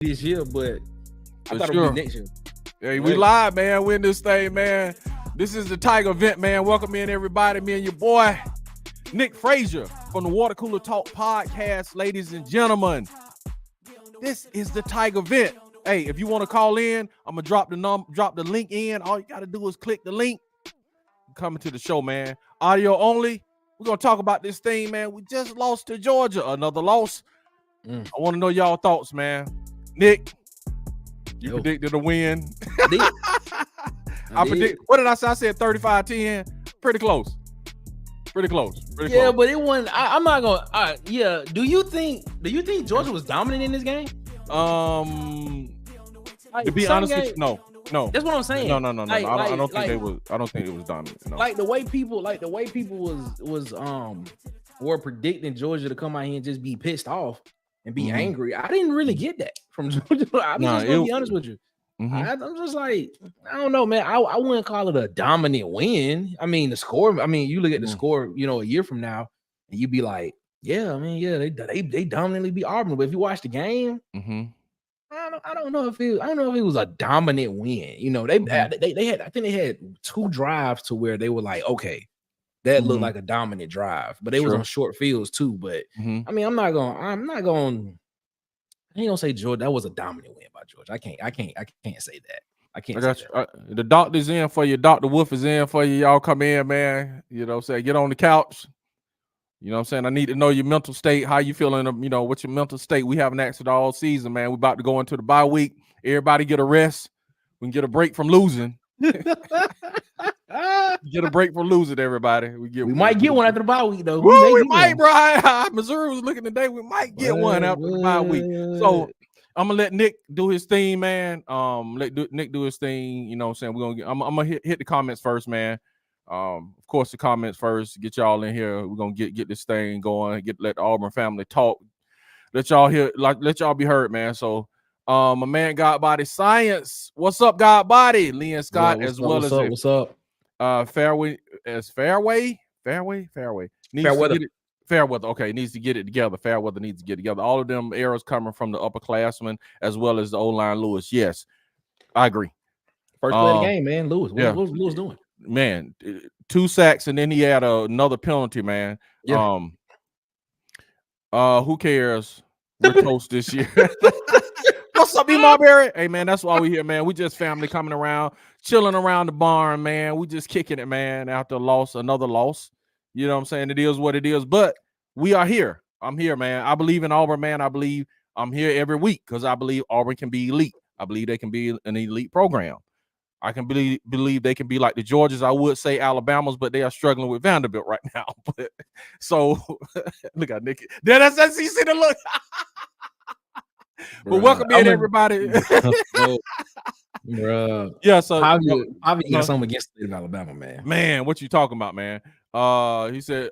this year, but I thought it would be next year. Hey, we live, man. We're in this thing, man. This is the Tiger event, man. Welcome in, everybody. Me and your boy, Nick Frazier from the Water Cooler Talk podcast, ladies and gentlemen. This is the Tiger event. Hey, if you want to call in, I'm gonna drop the link in. All you gotta do is click the link. Coming to the show, man. Audio only. We're gonna talk about this thing, man. We just lost to Georgia, another loss. I want to know y'all thoughts, man. Nick, you predicted a win. I predict. What did I say? I said 35-10. Pretty close. Pretty close. But it wasn't. I'm not gonna. Yeah. Do you think Georgia was dominant in this game? To be honest with you, no. That's what I'm saying. No. I don't think they was. I don't think it was dominant. No. Like the way people were predicting Georgia to come out here and just be pissed off and be angry. I didn't really get that from Georgia. I'm just gonna be honest with you. I'm just like, I don't know, man. I wouldn't call it a dominant win. I mean, the score. I mean, you look at the score, a year from now, and you'd be like, yeah, I mean, yeah, they dominantly beat Auburn. But if you watch the game, I don't know if it was a dominant win. They had, I think they had 2 drives to where they were like, okay, that looked like a dominant drive, but they was on short fields too. But I mean, I ain't gonna say Georgia. That was a dominant win by Georgia. I can't say that. I can't. Say that. The doctor's in for you. Dr. Wolf is in for you. Y'all come in, man. Say get on the couch. You know what I'm saying? I need to know your mental state. How you feeling? What's your mental state? We haven't asked it all season, man. We're about to go into the bye week. Everybody get a rest. We can get a break from losing. Get a break from losing, everybody. We might get one after the bye week, though. We might, bro. Missouri was looking today. We might get one after the bye week. So I'm gonna let Nick do his thing, man. Let Nick do his thing. You know what I'm saying? I'm gonna hit the comments first, man. Of course, the comments first. Get y'all in here. We're gonna get this thing going. Let the Auburn family talk. Let y'all be heard, man. So, my man, God Body Science. What's up, God Body? Lee and Scott, what's up? Fairway. Fairweather. Okay, needs to get it together. Fairweather needs to get together. All of them errors coming from the upperclassmen as well as the O-line Lewis. Yes, I agree. First play of the game, man. Lewis. What was Lewis doing? Man, 2 sacks and then he had another penalty, man. Yeah. Who cares? We're toast this year. What's up, Marbury? Hey, man, that's why we here, man. We just family coming around, chilling around the barn, man. We just kicking it, man. After another loss. You know what I'm saying? It is what it is, but we are here. I'm here, man. I believe in Auburn, man. I believe I'm here every week because I believe Auburn can be elite. I believe they can be an elite program. I can believe they can be like the Georgias. I would say Alabamas, but they are struggling with Vanderbilt right now. So look at Nick. That's you see the look. But welcome in, everybody. Bro. Yeah, so I've got something against the state of Alabama, man. Man, what you talking about, man? He said,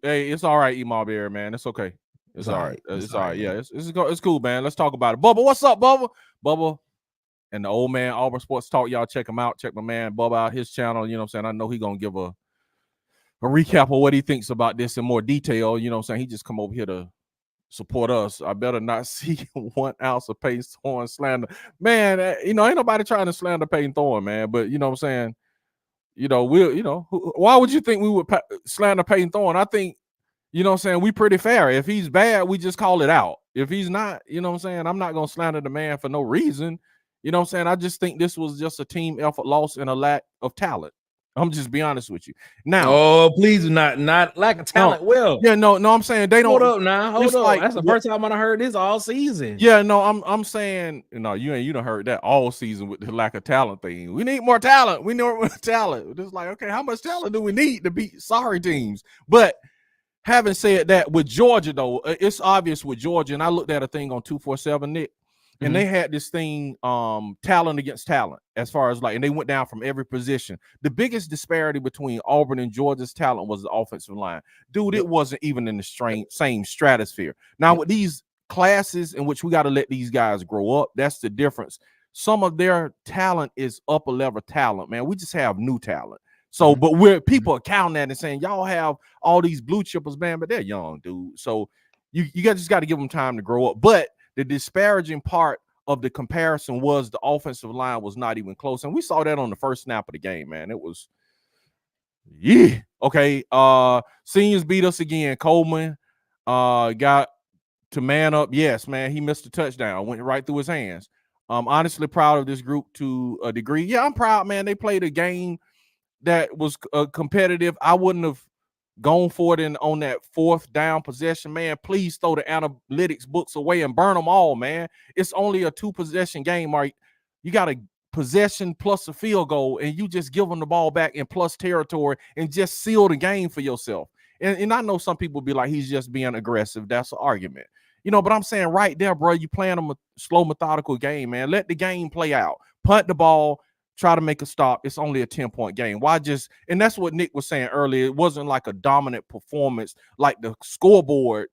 hey, it's all right, Marbury, man. It's okay. It's all right. It's all right. Yeah, it's cool, man. Let's talk about it. Bubba, what's up, Bubba? Bubba and the old man, Auburn Sports Talk. Y'all check him out. Check my man Bubba out, his channel. You know what I'm saying? I know he's going to give a recap of what he thinks about this in more detail. You know what I'm saying? He just come over here to support us. I better not see 1 ounce of Payne Thorne slander. Man, ain't nobody trying to slander Payne Thorne, man. But you know what I'm saying? Why would you think we would slander Payne Thorne? I think, you know what I'm saying, we pretty fair. If he's bad, we just call it out. If he's not, you know what I'm saying, I'm not going to slander the man for no reason. You know what I'm saying? I just think this was just a team effort loss and a lack of talent. I'm just be honest with you. Now, please not lack of talent. No, I'm saying they don't. Hold up now. Hold up. That's the first time I heard this all season. Yeah, no, I'm saying you done heard that all season with the lack of talent thing. We need more talent. We need more talent. It's like, okay, how much talent do we need to beat sorry teams? But having said that, with Georgia though, it's obvious with Georgia, and I looked at a thing on 247, Nick. And they had this thing, talent against talent, as far as and they went down from every position. The biggest disparity between Auburn and Georgia's talent was the offensive line. Dude, it wasn't even in the same stratosphere. Now, with these classes in which we got to let these guys grow up, that's the difference. Some of their talent is upper level talent, man. We just have new talent. So, but people are counting that and saying, y'all have all these blue chippers, man, but they're young, dude. So you just got to give them time to grow up. But the disparaging part of the comparison was the offensive line was not even close. And we saw that on the first snap of the game, man. It was, yeah. Okay. Seniors beat us again. Coleman got to man up. Yes, man. He missed a touchdown. Went right through his hands. I'm honestly proud of this group to a degree. Yeah, I'm proud, man. They played a game that was competitive. I wouldn't have gone for it on that 4th down possession, man. Please throw the analytics books away and burn them all, man. It's only a 2-possession game, Mark. You got a possession plus a field goal, and you just give them the ball back in plus territory and just seal the game for yourself. And I know some people be like, he's just being aggressive. That's an argument. You know, but I'm saying right there, bro, you playing a slow, methodical game, man. Let the game play out. Punt the ball, try to make a stop. It's only a 10-point game. Why just, and that's what Nick was saying earlier. It wasn't like a dominant performance like the scoreboard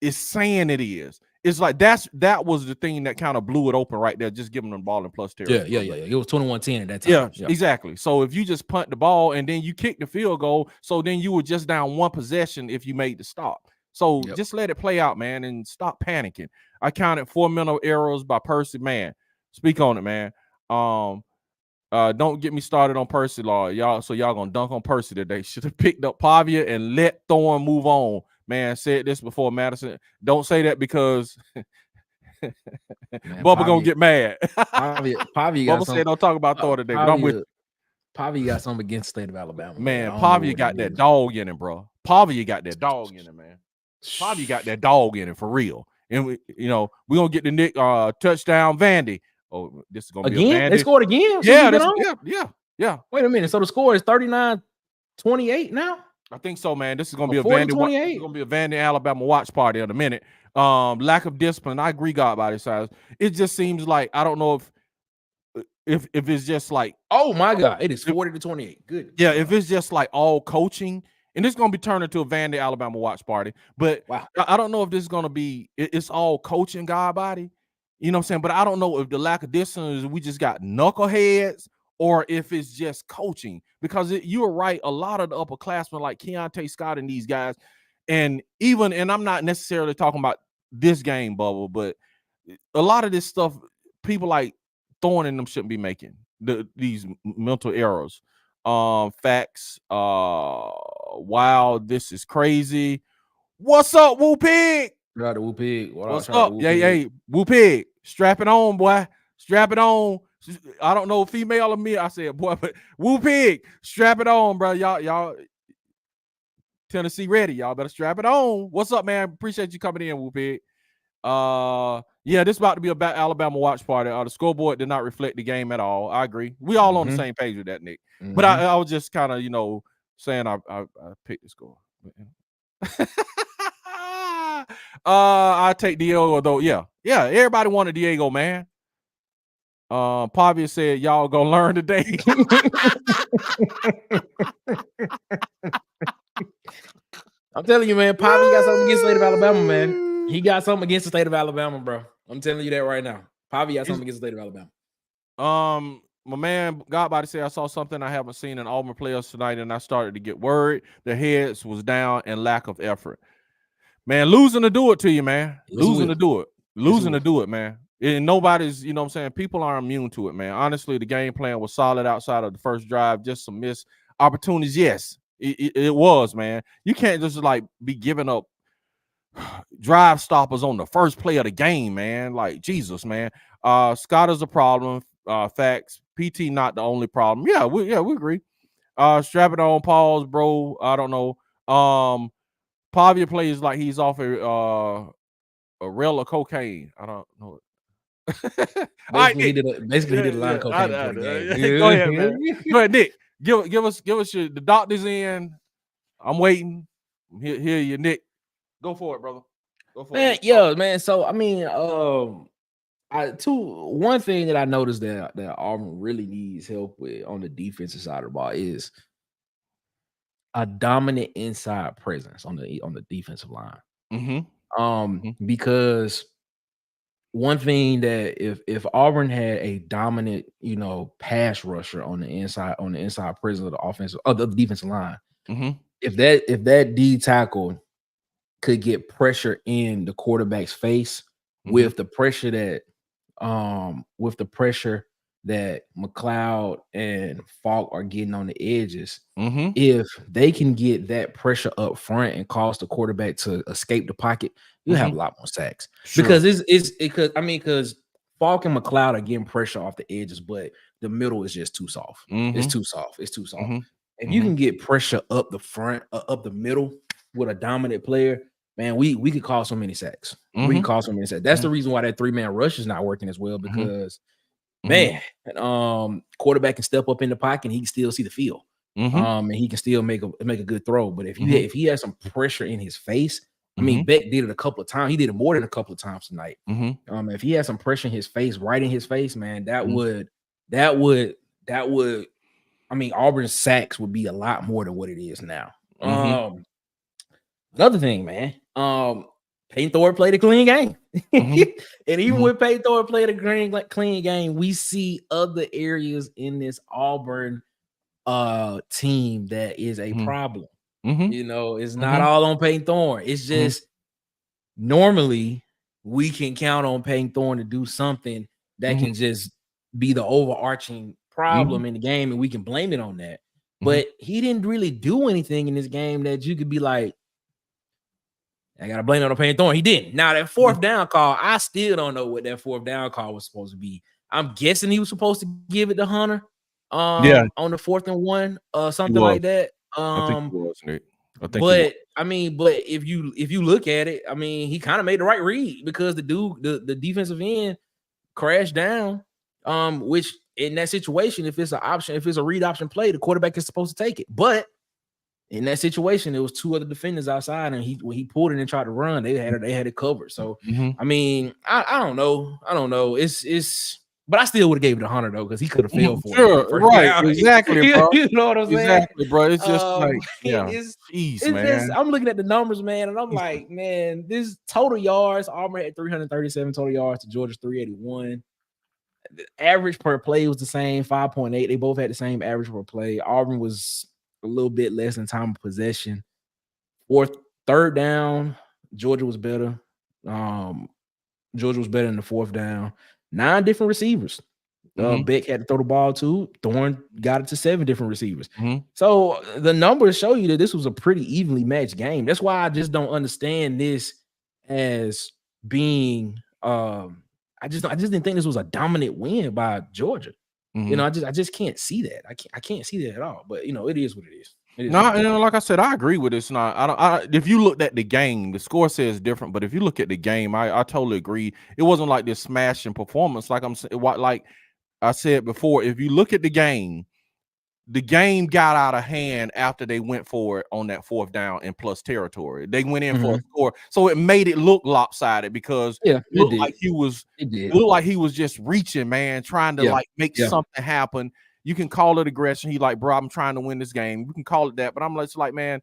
is saying it is. It's like that was the thing that kind of blew it open right there, just giving them the ball in plus territory. Yeah. It was 21-10 at that time. Yeah, exactly. So if you just punt the ball and then you kick the field goal, so then you were just down 1 possession if you made the stop. So just let it play out, man, and stop panicking. I counted 4 mental errors by Percy, man. Speak on it, man. Don't get me started on Percy, Lord. Y'all gonna dunk on Percy today. Should have picked up Pavia and let Thorne move on. Man, said this before, Madison. Don't say that because man, Bubba gonna get mad. Pavia Bubba said don't talk about Thorne today, but I'm with Pavia got something against the state of Alabama. Man, Pavia got that dog in him, bro. Pavia got that dog in him, man. Pavia got that dog in it for real. And we're gonna get the Nick touchdown Vandy. Oh, this is gonna be a Vandy. They scored again. Yeah. Wait a minute. So the score is 39-28 now. I think so, man. This is gonna be a Vandy. It's gonna be a Vandy Alabama watch party in a minute. Lack of discipline. I agree, God, by this size. It just seems like I don't know if it's just like, oh my God, it is 40-28. Good. Yeah, if it's just like all coaching. And this is going to be turned into a Vandy, Alabama watch party. But wow. I don't know if this is going to be, it's all coaching, God body. You know what I'm saying? But I don't know if the lack of discipline is we just got knuckleheads or if it's just coaching. Because you were right, a lot of the upperclassmen like Keontae Scott and these guys, and I'm not necessarily talking about this game, Bubble, but a lot of this stuff, people like Thorne and them shouldn't be making these mental errors. Facts. Wow, this is crazy. What's up, Woo Pig? Right, Woo Pig. What's up? Hey, Woo Pig. Strap it on, boy. Strap it on. I don't know female or me. I said, boy, but Woo Pig, strap it on, bro. Y'all Tennessee ready. Y'all better strap it on. What's up, man? Appreciate you coming in, Woo Pig. Yeah, this is about to be about Alabama watch party. The scoreboard did not reflect the game at all. I agree. We all on the same page with that, Nick. But I was just kind of, saying I picked the score. I take Diego though. Yeah. Everybody wanted Diego, man. Pavia said y'all gonna learn today. I'm telling you, man. Pavia got something against the state of Alabama, man. He got something against the state of Alabama, bro. I'm telling you that right now. Pavia got something against the state of Alabama. My man Godbody said I saw something I haven't seen in Auburn players tonight, and I started to get worried. Their heads was down and lack of effort. Man, losing to do it to you, man. Losing to do it, man. And nobody's, you know what I'm saying? People aren't immune to it, man. Honestly, the game plan was solid outside of the first drive. Just some missed opportunities. Yes, it was, man. You can't just like be giving up drive stoppers on the first play of the game, man. Like, Jesus, man. Scott is a problem. Facts. PT not the only problem. Yeah, we agree. Strap it on, pause, bro. I don't know. Pavia plays like he's off a rail of cocaine. I don't know. Basically, he did a line of cocaine for the game. Go ahead, man. Go ahead, Nick. Give us the doctor's in. I'm waiting. Here you, Nick. Go for it, brother. Go for it. Yeah, man. So I mean, one thing that I noticed that Auburn really needs help with on the defensive side of the ball is a dominant inside presence on the defensive line. Because one thing that if Auburn had a dominant, pass rusher on the inside presence of the defensive line, if that D tackle could get pressure in the quarterback's face with the pressure that with the pressure that McLeod and Falk are getting on the edges, if they can get that pressure up front and cause the quarterback to escape the pocket, you'll have a lot more sacks. Sure. Because Falk and McLeod are getting pressure off the edges, but the middle is just too soft. It's too soft. It's too soft. If you can get pressure up the front, up the middle with a dominant player, man, we could call so many sacks. We can call so many sacks. That's the reason why that 3-man rush is not working as well, because man, quarterback can step up in the pocket and he can still see the field. And he can still make a good throw. But if he has some pressure in his face, I mean, Beck did it a couple of times. He did it more than a couple of times tonight. If he has some pressure in his face, right in his face, man, that would. I mean, Auburn's sacks would be a lot more than what it is now. Another thing, man. Peyton Thorpe played a clean game. And even when Peyton Thorpe played a clean game, we see other areas in this Auburn team that is a problem. You know, it's not all on Peyton Thorne. It's just normally we can count on Peyton Thorne to do something that can just be the overarching problem in the game, and we can blame it on that. But he didn't really do anything in this game that you could be like, I gotta blame it on Peyton Thorne. He didn't. Now that 4th down call, I still don't know what that 4th down call was supposed to be. I'm guessing he was supposed to give it to Hunter on the 4th and 1, something like that. I think it was, Nick. But if you look at it, I mean, he kind of made the right read, because the defensive end crashed down. Which in that situation, if it's an option, if it's a read option play, the quarterback is supposed to take it. But in that situation, there was 2 other defenders outside, and when he pulled it and tried to run, they had it covered. So I mean, I don't know. It's but I still would have gave it to Hunter though, because he could have failed for it. Right, exactly, bro. You know what I'm saying? Exactly, bro. It's just like, man. I'm looking at the numbers, man, and I'm like, man, this total yards, Auburn had 337 total yards to Georgia's 381. The average per play was the same, 5.8. They both had the same average per play. Auburn was a little bit less in time of possession. 3rd down, Georgia was better. Georgia was better in the 4th down. 9 different receivers. Beck had to throw the ball to. Thorne got it to 7 different receivers. So the numbers show you that this was a pretty evenly matched game. That's why I just don't understand this as being I just didn't think this was a dominant win by Georgia. You know, I just can't see that. I can't see that at all. But you know, it is what it is. Like I said, I agree with this. If you looked at the game, the score says different. But if you look at the game, I totally agree. It wasn't like this smashing performance. Like I said before, if you look at the game got out of hand after they went for it on that 4th down in plus territory. They went in for a score, so it made it look lopsided, because it looked like he was just reaching, man, trying to like make something happen. You can call it aggression. He like, bro, I'm trying to win this game. You can call it that, but I'm like, man,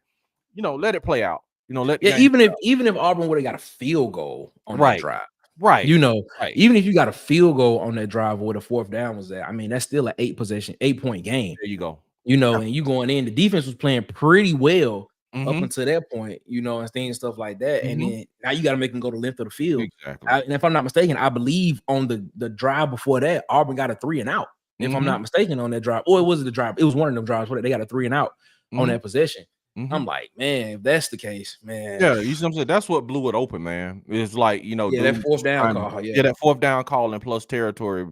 you know, let it play out. You know, even if Auburn would have got a field goal on that drive. Right. You know, even if you got a field goal on that drive where the 4th down was at, I mean, that's still an 8-point game. There you go. You know, and you going in, the defense was playing pretty well up until that point, you know, and stuff like that. And then now you got to make them go the length of the field. Exactly. And if I'm not mistaken, I believe on the drive before that, Auburn got a 3 and out. If I'm not mistaken, on that drive, or it wasn't the drive, it was one of them drives where they got a 3 and out on that possession. I'm like, man, if that's the case, man. Yeah, you see what I'm saying? That's what blew it open, man. It's like, you know, that 4th down call. That 4th down call in plus territory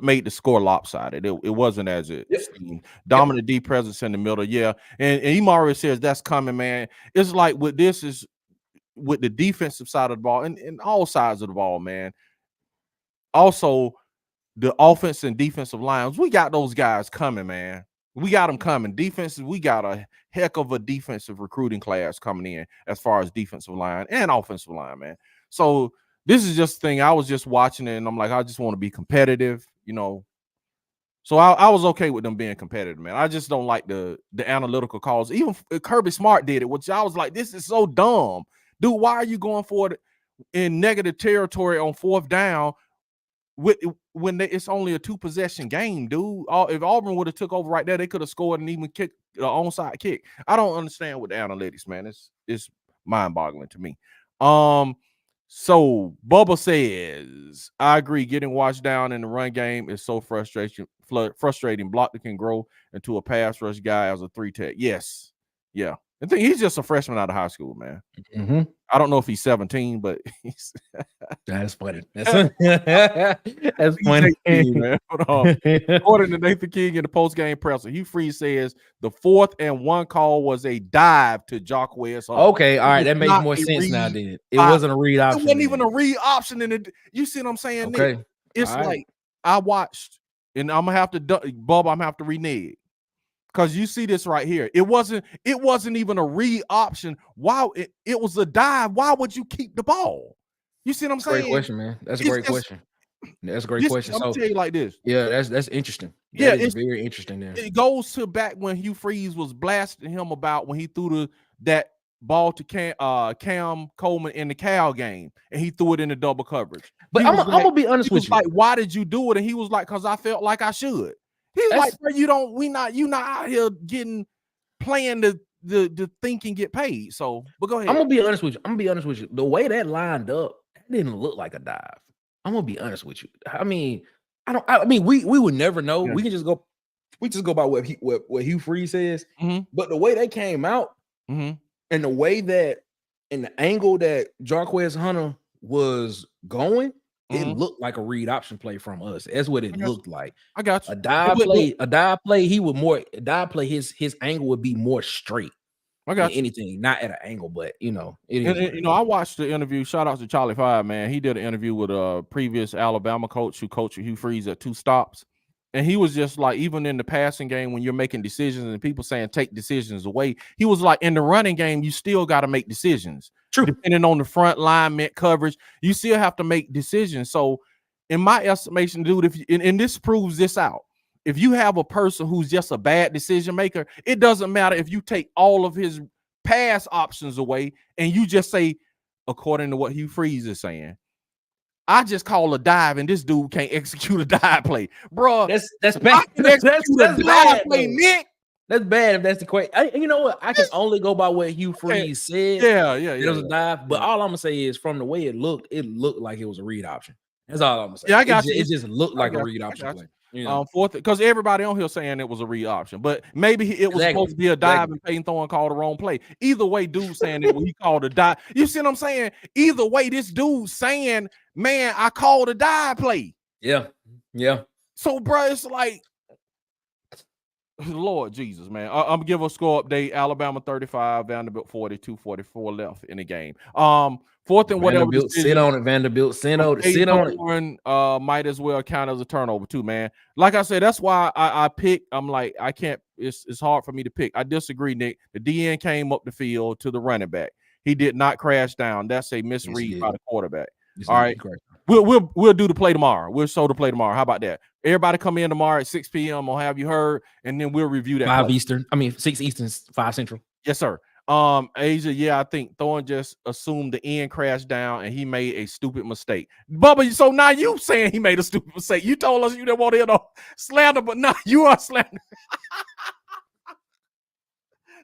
made the score lopsided. It wasn't as it seemed. Dominant D presence in the middle. Yeah. And Imari says that's coming, man. It's like with the defensive side of the ball and all sides of the ball, man. Also, the offense and defensive lines, we got those guys coming, man. We got them coming. Defenses, we got a heck of a defensive recruiting class coming in as far as defensive line and offensive line, man. So this is just the thing. I was just watching it, and I'm like, I just want to be competitive, you know. So I was okay with them being competitive, man. I just don't like the analytical calls. Even Kirby Smart did it, which I was like, this is so dumb. Dude, why are you going for it in negative territory on 4th down when it's only a 2-possession game, dude? If Auburn would have took over right there, they could have scored and even kicked the onside kick. I don't understand with the analytics, man. It's mind-boggling to me. So Bubba says, I agree. Getting watched down in the run game is so frustrating. Blocker can grow into a pass rush guy as a 3-tech. Yes. Yeah. I think he's just a freshman out of high school, man. Mm-hmm. I don't know if he's 17, but he's that's funny. That's funny. 18, man. According to Nathan King in the post-game presser, Hugh Freeze says the 4th and 1 call was a dive to Jacquez. Okay, all right, that makes more sense now. Then it wasn't a read option. It wasn't even a read option in it. You see what I'm saying? Okay, Nick? It's like I watched, and I'm gonna have to, Bubba, I'm gonna have to renege. Because you see this right here. It wasn't even a read option. Wow, it was a dive. Why would you keep the ball? You see what I'm saying? Great question, man. That's a great question. That's a great question. I'm gonna tell you like this. Yeah, that's interesting. It's very interesting there. It goes to back when Hugh Freeze was blasting him about when he threw that ball to Cam Coleman in the Cal game, and he threw it in the double coverage. But I'm gonna be honest with you. Like, why did you do it? And he was like, because I felt like I should. He's like, you not out here playing the think and get paid. So, but go ahead. I'm gonna be honest with you. The way that lined up, that didn't look like a dive. I'm gonna be honest with you. I mean, we would never know. Yeah. We just go by what Hugh Freeze says. Mm-hmm. But the way they came out, mm-hmm. and the way that and the angle that Jarquez Hunter was going, it looked like a read option play from us. That's what it looked like. I got you. A dive play. He would more a dive play. His angle would be more straight. I got anything, not at an angle, but I watched the interview. Shout out to Charlie 5, man. He did an interview with a previous Alabama coach who coached Hugh Freeze at 2 stops. And he was just like, even in the passing game, when you're making decisions and people saying take decisions away, he was like, in the running game, you still got to make decisions. True. Depending on the front line coverage, you still have to make decisions. So, in my estimation, dude, and this proves this out. If you have a person who's just a bad decision maker, it doesn't matter if you take all of his pass options away and you just say, according to what Hugh Freeze is saying, I just call a dive and this dude can't execute a dive play, bro. That's bad. That's bad play, Nick. That's bad if that's the question. You know what? I can only go by what Hugh Freeze said. Yeah. It was a dive, but all I'm gonna say is from the way it looked like it was a read option. That's all I'm gonna say. Yeah, I got you. It just looked like a read option play. Fourth, because everybody on here saying it was a read option, but maybe it was supposed to be a dive and Peyton Thorne called the wrong play. Either way, dude saying it when he called a dive. You see what I'm saying? Either way, this dude saying, man, I called a dive play. Yeah. So, bro, it's like, Lord Jesus, man. I'm gonna give a score update. Alabama 35, Vanderbilt 42, 44 left in the game. Fourth and whatever. Sit on it, Vanderbilt. Sit on it. Might as well count as a turnover too, man. Like I said, that's why I pick. I'm like, I can't. It's hard for me to pick. I disagree, Nick. The DN came up the field to the running back. He did not crash down. That's a misread by the quarterback. All right. We'll do the play tomorrow. We'll show the play tomorrow. How about that? Everybody come in tomorrow at 6 p.m. I'll have you heard, and then we'll review that. 5 play. Eastern. I mean 6 Eastern, 5 Central. Yes, sir. Asia, yeah, I think Thorne just assumed the end crashed down and he made a stupid mistake. Bubba, so now you saying he made a stupid mistake. You told us you didn't want to hear no slander, but now you are slandering.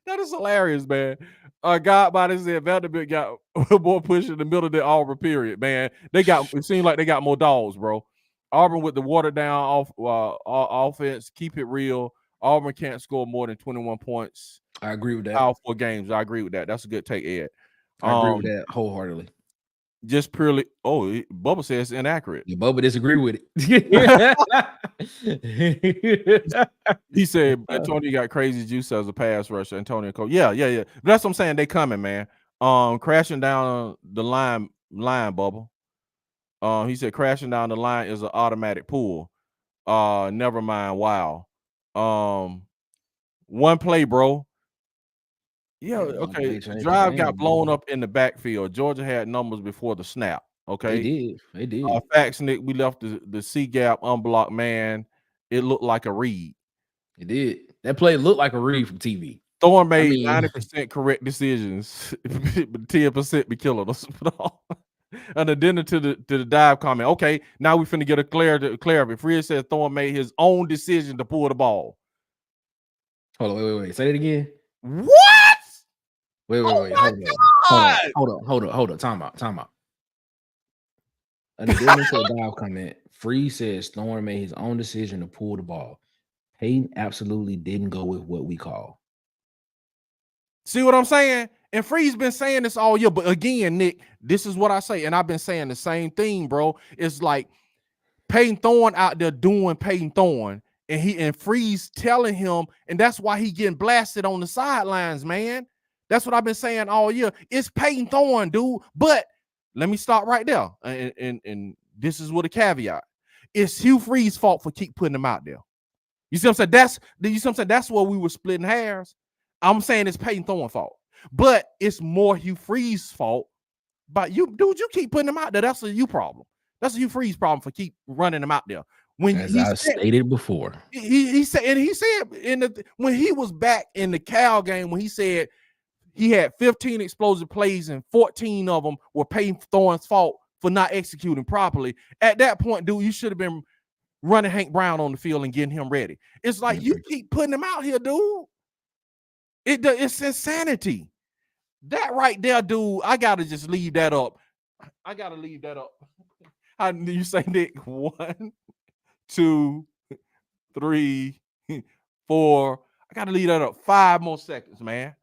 That is hilarious, man. God by this said Vanderbilt got more push in the middle of the Auburn period, man. It seems like they got more dogs, bro. Auburn with the watered down offense, keep it real. Auburn can't score more than 21 points. I agree with that. All 4 games. I agree with that. That's a good take, Ed. I agree with that wholeheartely. Just purely, Bubba says it's inaccurate. Yeah, Bubba disagree with it. He said Antonio got crazy juice as a pass rusher. Antonio Cole. Yeah. That's what I'm saying. They coming, man. Crashing down the line, Bubba. He said crashing down the line is an automatic pull. Never mind. Wow. One play, bro. Yeah, okay. Drive got blown up in the backfield. Georgia had numbers before the snap. Okay, they did. Facts, Nick. We left the C gap unblocked, man. It looked like a read. It did. That play looked like a read from TV. Thorne made 90% correct decisions, but 10% be killing us. An addendum to the dive comment. Okay, now we finna get a clarity. Freeze says Thorne made his own decision to pull the ball. Hold on, wait. Say that again. What? Wait. Hold on. Time out. An addendum to the dial comment. Freeze says Thorne made his own decision to pull the ball. Payton absolutely didn't go with what we call. See what I'm saying? And Freeze been saying this all year. But again, Nick, this is what I say. And I've been saying the same thing, bro. It's like Payton Thorne out there doing Payton Thorne. And Freeze telling him, and that's why he getting blasted on the sidelines, man. That's what I've been saying all year. It's Payton Thorne, dude. But let me stop right there. And this is with a caveat. It's Hugh Freeze's fault for keep putting him out there. You see what I'm saying? That's where we were splitting hairs. I'm saying it's Payton Thorne's fault. But it's more Hugh Freeze's fault. But you, dude, you keep putting him out there. That's a you problem. That's a Hugh Freeze problem for keep running him out there. When as I stated before, he said when he was back in the Cal game, when he said he had 15 explosive plays and 14 of them were Payton Thorne's fault for not executing properly. At that point, dude, you should have been running Hank Brown on the field and getting him ready. It's like you keep putting him out here, dude. It's insanity. That right there, dude. I gotta just leave that up. I gotta leave that up. How do you say, Nick? 1, 2, 3, 4. I gotta leave that up. 5 more seconds, man.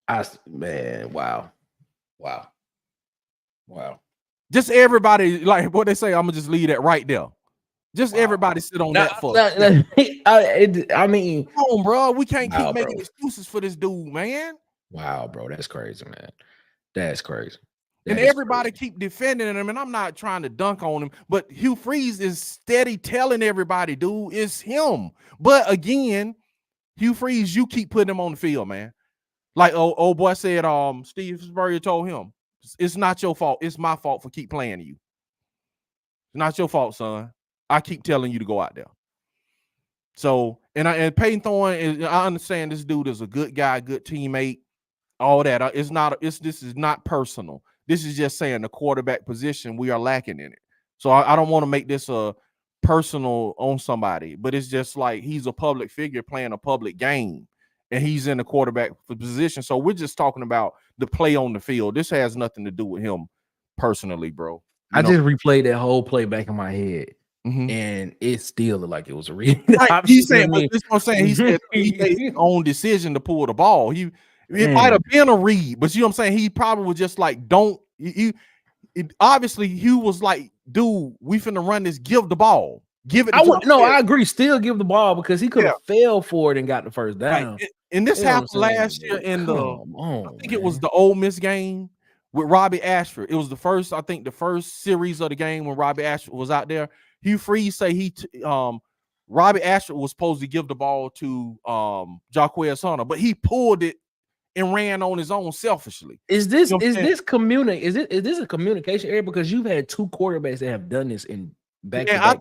Wow. Just everybody, like what they say, I'm gonna just leave that right there. Just everybody sit on that for. I mean, come on, bro. We can't keep making excuses for this dude, man. Wow, bro, that's crazy, man. That's crazy. And everybody keep defending him, and I'm not trying to dunk on him, but Hugh Freeze is steady telling everybody, dude, it's him. But again, Hugh Freeze, you keep putting him on the field, man. Like old boy said, Steve Spurrier told him, it's not your fault. It's my fault for keep playing you. It's not your fault, son. I keep telling you to go out there. So, and Payton Thorne, I understand this dude is a good guy, good teammate, all that. This is not personal. This is just saying the quarterback position, we are lacking in it. So I don't want to make this a personal on somebody, but it's just like he's a public figure playing a public game, and he's in the quarterback position. So we're just talking about the play on the field. This has nothing to do with him personally, bro. I just replayed that whole play back in my head. And it still looked like it was a real. Right. He said, but this is what I'm saying. He said he made his own decision to pull the ball. It might have been a read, but you know what I'm saying? He probably was just like, obviously Hugh was like, dude, we finna run this, give the ball. Give it. I agree. Still give the ball because he could have failed for it and got the first down. Right. And this happened last year in I think it was the Ole Miss game with Robbie Ashford. It was the first series of the game when Robbie Ashford was out there. Hugh Freeze say Robbie Ashford was supposed to give the ball to Jaquez Hunter, but he pulled it and ran on his own selfishly. Is this a communication area? Because you've had 2 quarterbacks that have done this in back. Yeah, I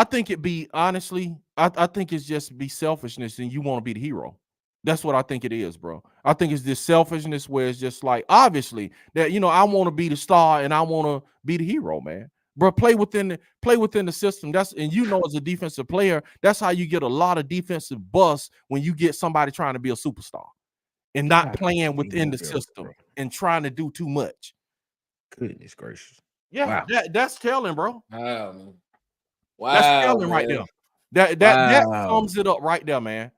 think it'd be honestly, I think it's just be selfishness and you want to be the hero. That's what I think it is, bro. I think it's this selfishness where it's just like, obviously that, I want to be the star and I want to be the hero, man. Bro, play within the system. As a defensive player, that's how you get a lot of defensive busts when you get somebody trying to be a superstar and not playing within the system and trying to do too much. Goodness gracious. Yeah, wow. That's telling, bro. Wow, man. That's telling right there. That sums it up right there, man.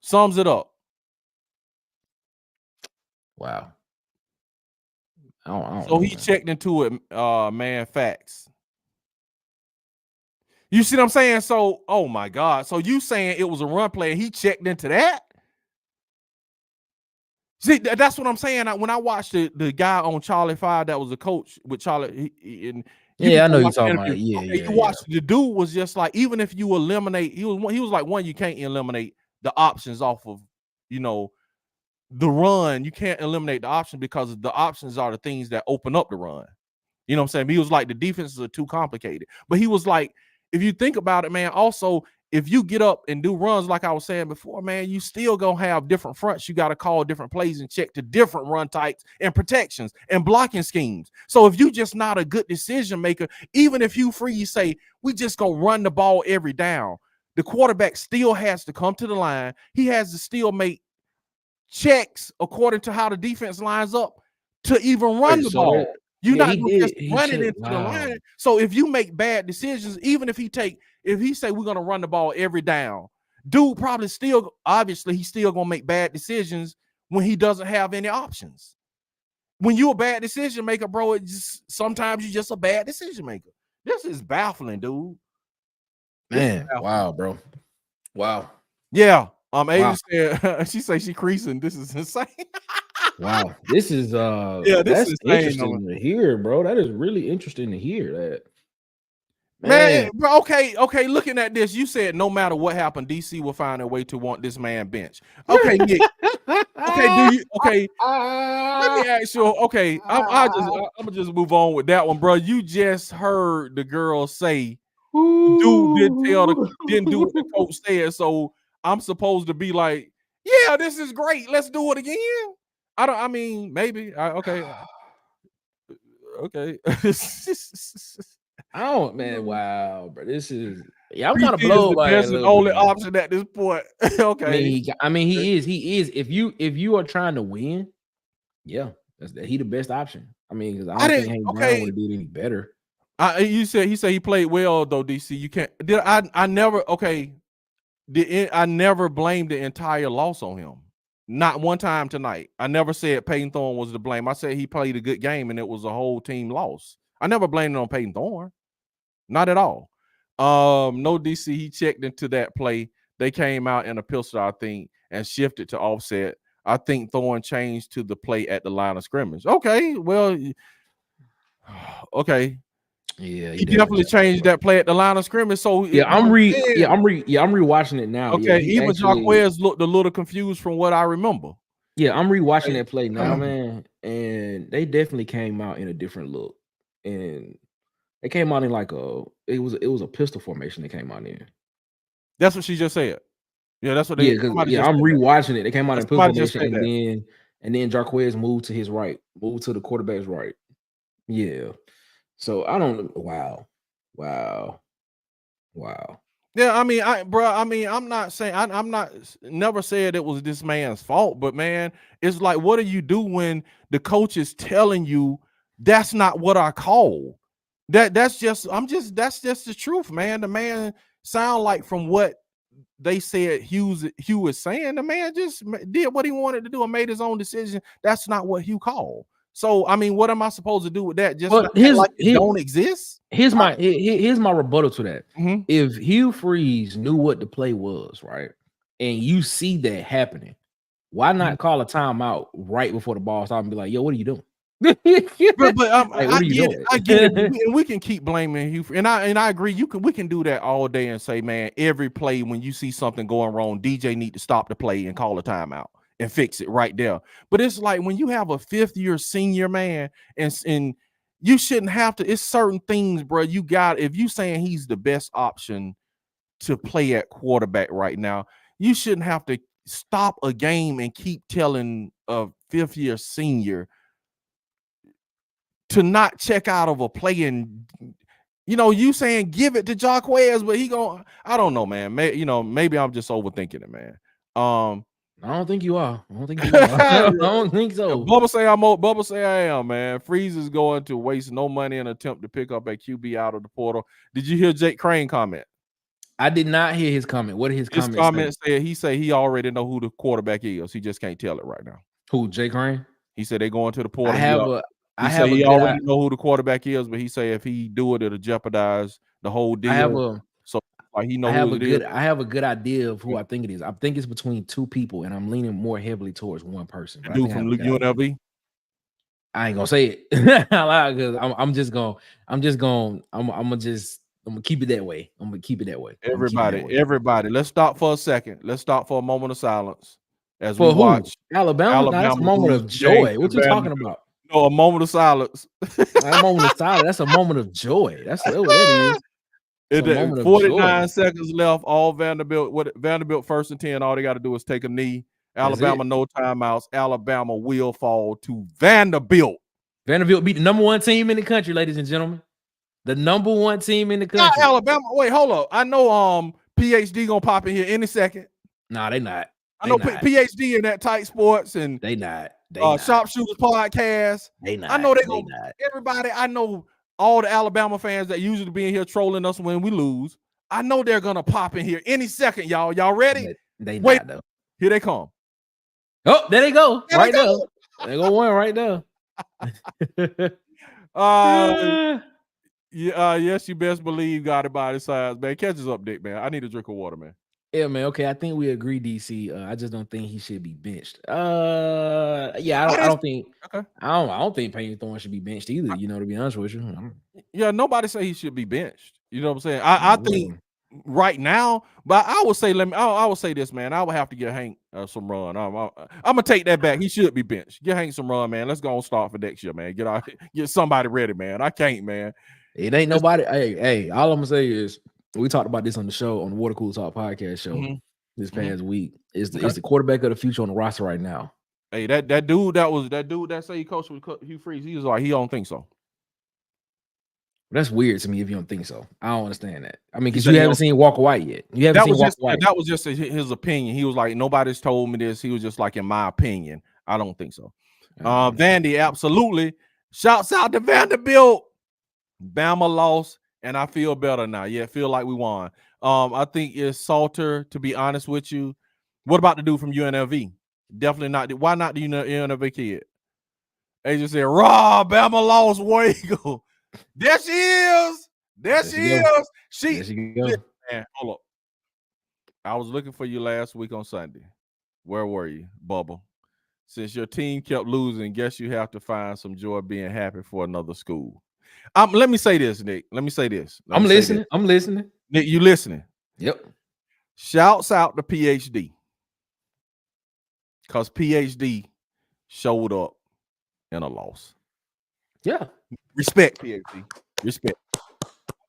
Sums it up. Wow. So he checked into it, man. Facts. You see what I'm saying? So, oh my God. So you saying it was a run play and he checked into that? See, that's what I'm saying. When I watched the guy on Charlie 5 that was a coach with Charlie, I know you're talking about. You watched the dude was just like, even if you eliminate, he was like, one, you can't eliminate the options off of, the run. You can't eliminate the option because the options are the things that open up the run. You know what I'm saying? He was like, the defenses are too complicated. But he was like, if you think about it, man, also, if you get up and do runs, like I was saying before, man, you still gonna have different fronts. You got to call different plays and check to different run types and protections and blocking schemes. So if you just not a good decision maker, even if Hugh Freeze say, we just gonna run the ball every down, the quarterback still has to come to the line. He has to still make checks according to how the defense lines up to even run the ball. You're not gonna just run it into the line. So if you make bad decisions, even if he say we're gonna run the ball every down, dude probably still, obviously, he's still gonna make bad decisions when he doesn't have any options. When you're a bad decision maker, bro, sometimes you're just a bad decision maker. This is baffling, dude. Man, wow, bro. Wow. Yeah. Ava said she say she creasing. This is insane. Wow. This is that's interesting to hear, bro. That is really interesting to hear that. Man, bro, okay. Looking at this, you said no matter what happened, DC will find a way to want this man bench. Okay, Nick. Let me ask you. Okay, I'm gonna just move on with that one, bro. You just heard the girl say, dude didn't do what the coach said, so I'm supposed to be like, yeah, this is great. Let's do it again. I mean, maybe. Okay. I don't, man. Wow, bro. This is I'm kind of blown by that's the only option at this point. Okay. I mean, he is. If you are trying to win, yeah, he the best option. I mean, because I don't think Hank Brown would have did any better. He said he played well though, DC. You can't. I never blamed the entire loss on him. Not one time tonight. I never said Peyton Thorne was to blame. I said he played a good game and it was a whole team loss. I never blamed it on Peyton Thorne. Not at all. No, DC, he checked into that play. They came out in a pistol, I think, and shifted to offset. I think Thorne changed to the play at the line of scrimmage. Okay, well, okay. Yeah, he definitely changed that play at the line of scrimmage. So I'm rewatching it now. Okay, even Jarquez looked a little confused from what I remember. Yeah, I'm rewatching that play now, man, and they definitely came out in a different look. And they came out in like it was a pistol formation they came out in. That's what she just said. Yeah, that's what they. I'm rewatching it. They came out in pistol formation, and then Jarquez moved to his right, moved to the quarterback's right. Yeah. So I don't. Wow. Yeah, I mean, I'm not saying I'm not never said it was this man's fault, but man, it's like, what do you do when the coach is telling you that's not what I call? That's just the truth, man. The man sound like from what they said Hugh was saying, the man just did what he wanted to do and made his own decision. That's not what Hugh called. So I mean, what am I supposed to do with that? Just like it don't exist? Here's my rebuttal to that. Mm-hmm. If Hugh Freeze knew what the play was, right, and you see that happening, why not call a timeout right before the ball starts and be like, "Yo, what are you doing?" but I get it. We can keep blaming Hugh, and I agree. We can do that all day and say, man, every play when you see something going wrong, DJ need to stop the play and call a timeout and fix it right there. But it's like when you have a 5th-year senior man and you shouldn't have to. It's certain things, bro. You got, if you saying he's the best option to play at quarterback right now, you shouldn't have to stop a game and keep telling a 5th-year senior to not check out of a play. And you saying give it to Jarquez, but he going, I don't know, man. Maybe I'm just overthinking it, man. I don't think you are. I don't think so. Bubba say I am, man. Freeze is going to waste no money in an attempt to pick up a QB out of the portal. Did you hear Jake Crane comment? I did not hear his comment. What did his comment say? He said he already know who the quarterback is. He just can't tell it right now. Who, Jake Crane? He said they're going to the portal. He already know who the quarterback is, but he say if he do it, it'll jeopardize the whole deal. He know I have a good idea of who I think it is. I think it's between 2 people, and I'm leaning more heavily towards one person. Dude from UNLV. I ain't gonna say it because I'm gonna keep it that way. I'm gonna keep it that way. Everybody, let's stop for a second. Let's stop for a moment of silence as we watch Alabama. That's a moment of joy. What you talking about? No, a moment of silence. A moment of silence. That's a moment of joy. That's what that is. 49 seconds left. All Vanderbilt first and 10. All they got to do is take a knee. Alabama, no timeouts. Alabama will fall to Vanderbilt. Vanderbilt beat the number 1 team in the country, ladies and gentlemen. The number 1 team in the country. Not Alabama. Wait, hold up. I know PhD gonna pop in here any second. Nah, they not. I know PhD in that tight sports, and they not. Sharpshooters podcast. I know everybody. I know all the Alabama fans that usually be in here trolling us when we lose. I know they're gonna pop in here any second, y'all. Y'all ready? They wait. Though. Here they come. Oh, there they go. Right there. They go one right there. Yes, you best believe got it by his sides, man. Catch us up, Dick, man. I need a drink of water, man. Yeah, man. Okay, I think we agree, DC. I just don't think he should be benched. I don't think Payton Thorne should be benched either. You know, to be honest with you. Yeah, nobody say he should be benched. You know what I'm saying? I think right now, but I would say I would say this, man. I would have to get Hank some run. I'm gonna take that back. He should be benched. Get Hank some run, man. Let's go and start for next year, man. Get somebody ready, man. I can't, man. It ain't nobody. Hey, all I'm gonna say is we talked about this on the show, on the Water Cool Talk podcast show this past week. Is the quarterback of the future on the roster right now? Hey, that dude that say he coached with Hugh Freeze, he was like, he don't think so. That's weird to me if you don't think so. I don't understand that. I mean, because you haven't seen Walker White yet. You haven't seen Walker White. That was just his opinion. He was like, nobody's told me this. He was just like, in my opinion, I don't think so. Vandy, absolutely. Shouts out to Vanderbilt. Bama lost, and I feel better now. Yeah, feel like we won. I think it's Salter, to be honest with you. What about the dude from UNLV? Definitely not. Why not the UNLV kid? They just said, raw, Bama lost, War Eagle. There she is. There she is. Man, hold up. I was looking for you last week on Sunday. Where were you, Bubba? Since your team kept losing, guess you have to find some joy being happy for another school. Let me say this, Nick. Let me say this. I'm listening. Nick, you listening? Yep. Shouts out to PhD. Because PhD showed up in a loss. Yeah. Respect, PhD. Respect.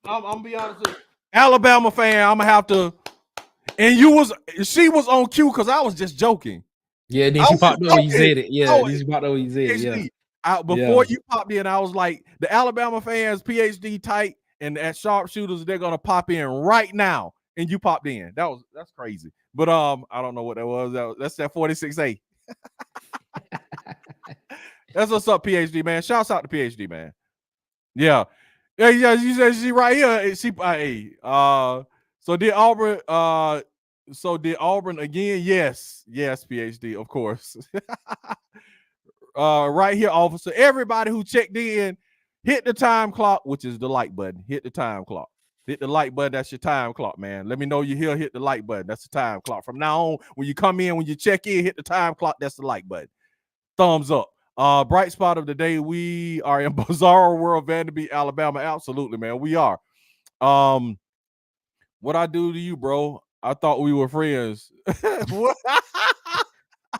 I'm gonna be honest with you. Alabama fan, I'm gonna have to. And she was on cue because I was just joking. Yeah, then she popped up when you said it. Yeah, she popped up when you said it. Yeah. Before you popped in, I was like, the Alabama fans, PhD tight, and at sharpshooters, they're gonna pop in right now. And you popped in. That's crazy. But I don't know what that was. That's that 46A. That's what's up, PhD, man. Shouts out to PhD, man. Yeah. You said she right here. So did Auburn again? Yes, PhD, of course. Right here, officer. Everybody who checked in, hit the time clock, which is the like button. Hit the time clock. Hit the like button. That's your time clock, man. Let me know you're here. Hit the like button. That's the time clock. From now on, when you come in, when you check in, hit the time clock. That's the like button. Thumbs up. Bright spot of the day. We are in bizarro world, Vanderbilt, Alabama. Absolutely, man. We are. What I do to you, bro? I thought we were friends. What?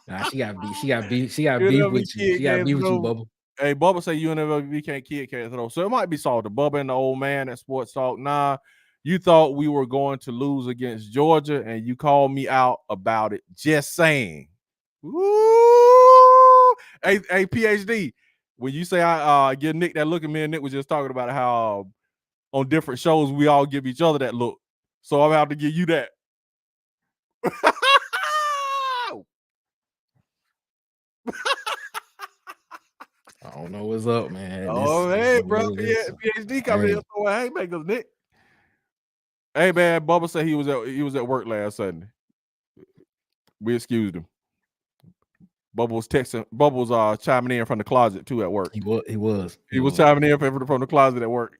Nah, she got beef with you. She got beef with you, Bubba. Hey, Bubba say UNLV can't throw. So it might be Salter. Bubba and the old man at Sports Talk. Nah, you thought we were going to lose against Georgia, and you called me out about it. Just saying. Woo! Hey, PhD. When you say I give Nick that look at me, and Nick was just talking about how on different shows we all give each other that look. So I'm about to give you that. I don't know what's up, man. Hey, bro. PhD coming in. So hey, make us Nick. Hey, man. Bubba said he was at work last Sunday. We excused him. Bubba was texting. Bubba was chiming in from the closet too at work. He was chiming in from the closet at work.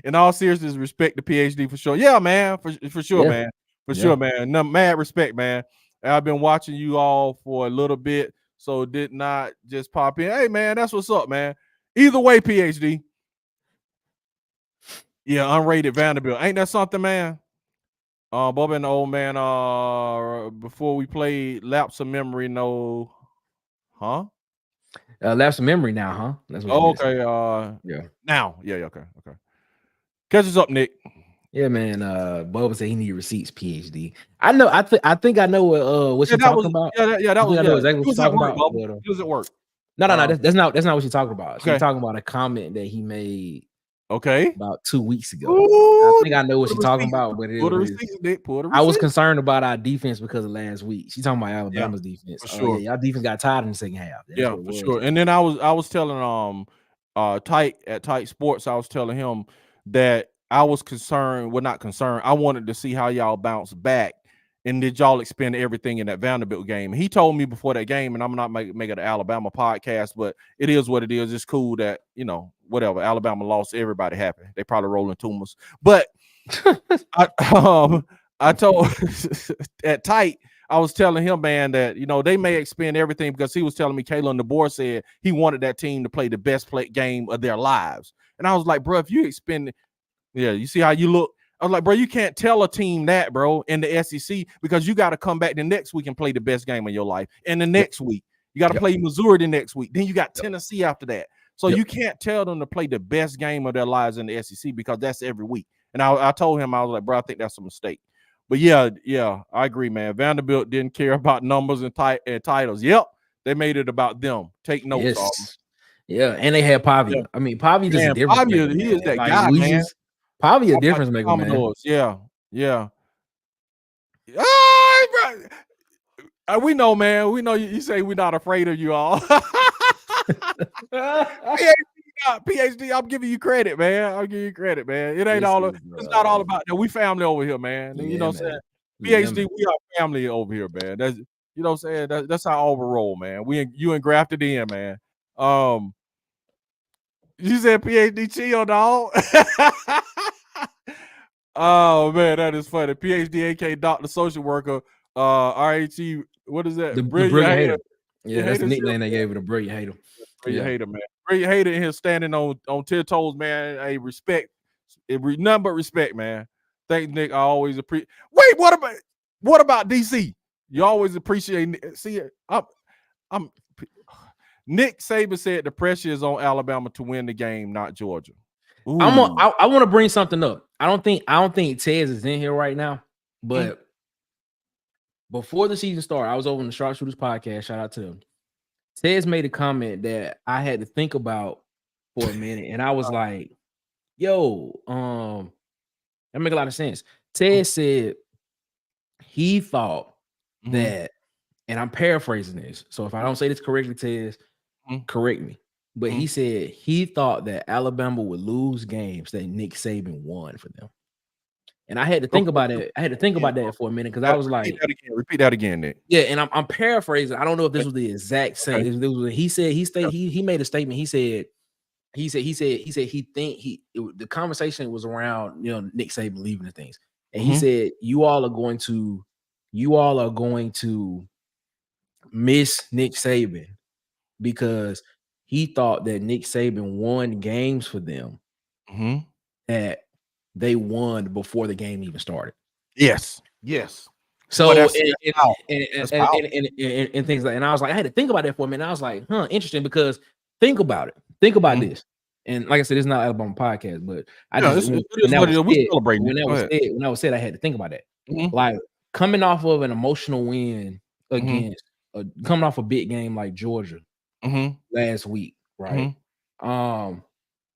In all seriousness, respect the PhD for sure. Yeah, man, for sure, man. For sure, man. No, mad respect, man. I've been watching you all for a little bit, so did not just pop in. Hey, man, that's what's up, man. Either way, PhD. Yeah, unrated Vanderbilt. Ain't that something, man? Bubba and the old man, before we played Lapse of Memory, no, huh? Lapse of Memory now, huh? That's what okay. Yeah. Now. Yeah, okay. Catch us up, Nick. Yeah, man. Bubba said he need receipts, PhD. I know. I think I know what you're talking about. Yeah, that was. I know exactly what you're talking about. He was at work. No. That's not what you're talking about. She's talking about a comment that he made Okay. About 2 weeks ago. Ooh, I think I know what she's talking about, but I was concerned about our defense because of last week. She's talking about Alabama's defense. For sure. Y'all defense got tired in the second half. That's for sure. And then I was telling Tight Sports, I was telling him that I was concerned. Well, not concerned. I wanted to see how y'all bounce back. And did y'all expend everything in that Vanderbilt game? He told me before that game, and I'm not making an Alabama podcast, but it is what it is. It's cool that, whatever. Alabama lost, everybody happy. They probably rolling tumors. But I told at Tight, I was telling him, man, that, they may expend everything, because he was telling me Kalen DeBoer said he wanted that team to play the best game of their lives. And I was like, bro, if you expend, you see how you look? I was like, bro, you can't tell a team that, bro, in the SEC, because you got to come back the next week and play the best game of your life. And the next week, you got to play Missouri the next week. Then you got Tennessee after that. So you can't tell them to play the best game of their lives in the SEC, because that's every week. And I told him, I was like, bro, I think that's a mistake. But yeah, I agree, man. Vanderbilt didn't care about numbers and titles. Yep, they made it about them. Take notes, Auburn. Yeah, and they had Pavia. Yeah. I mean, Pavia is a difference. Pavia, he is that guy, man. Pavia a difference maker, man. Yeah. Oh, bro. We know, man. We know you say we're not afraid of you all. PhD, I'm giving you credit, man. I'll give you credit, man. It ain't it's not all about that. We family over here, man. You know what I'm saying? PhD, we are family over here, man. That's what I'm saying. That's how Auburn roll, man. You engrafted in, man. You said PhD chill, dog. Oh man, that is funny. PhD, aka Dr. Social Worker, RHE. What is that? The brilliant hater. Yeah, that's the nickname they gave it. The brilliant hater. Brilliant hater, man. Brilliant hater in here standing on 10 toes, man. Hey, respect. Nothing but respect, man. Thanks, Nick. I always appreciate. Wait, what about DC? You always appreciate. See, I'm. Nick Saban said the pressure is on Alabama to win the game, not Georgia. I want to bring something up. I don't think Tez is in here right now, but before the season started, I was over on the Sharpshooters podcast. Shout out to him. Tez made a comment that I had to think about for a minute, and I was like, "Yo, that make a lot of sense." Tez said he thought that, and I'm paraphrasing this, so if I don't say this correctly, Tez, correct me. But he said he thought that Alabama would lose games that Nick Saban won for them. And I had to think about it. I had to think about that for a minute, because I was like, repeat that again, Nick. Yeah, and I'm paraphrasing. I don't know if this was the exact same. He made a statement. He said the conversation was around Nick Saban leaving the things. And he said, you all are going to miss Nick Saban, because he thought that Nick Saban won games for them that they won before the game even started. Yes. So and things like, and I was like, I had to think about that for a minute. I was like, interesting, because think about it. Think about this. And like I said, it's not Alabama podcast, but when that was said, I had to think about that. Like coming off of an emotional win against coming off a big game like Georgia last week, right?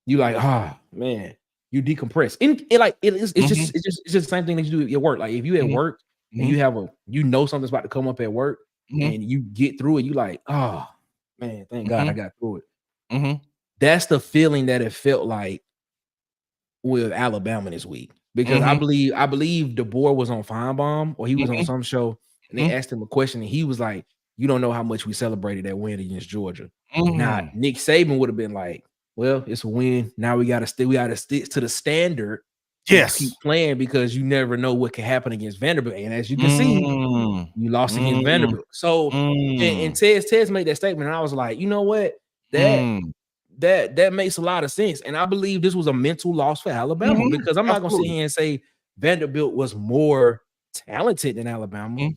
You like, man, you decompress. It's just the same thing that you do at your work. Like if you at work and you have something's about to come up at work and you get through it, you like, oh man, thank God I got through it. That's the feeling that it felt like with Alabama this week, because I believe DeBoer was on Feinbaum, or he was on some show, and they asked him a question, and he was like, "You don't know how much we celebrated that win against Georgia." Now Nick Saban would have been like, "Well, it's a win. Now we got to stick to the standard. Yes, keep playing, because you never know what can happen against Vanderbilt." And as you can see, you lost against Vanderbilt. So and Tez made that statement, and I was like, you know what, that makes a lot of sense. And I believe this was a mental loss for Alabama, because I'm not gonna sit here and say Vanderbilt was more talented than Alabama,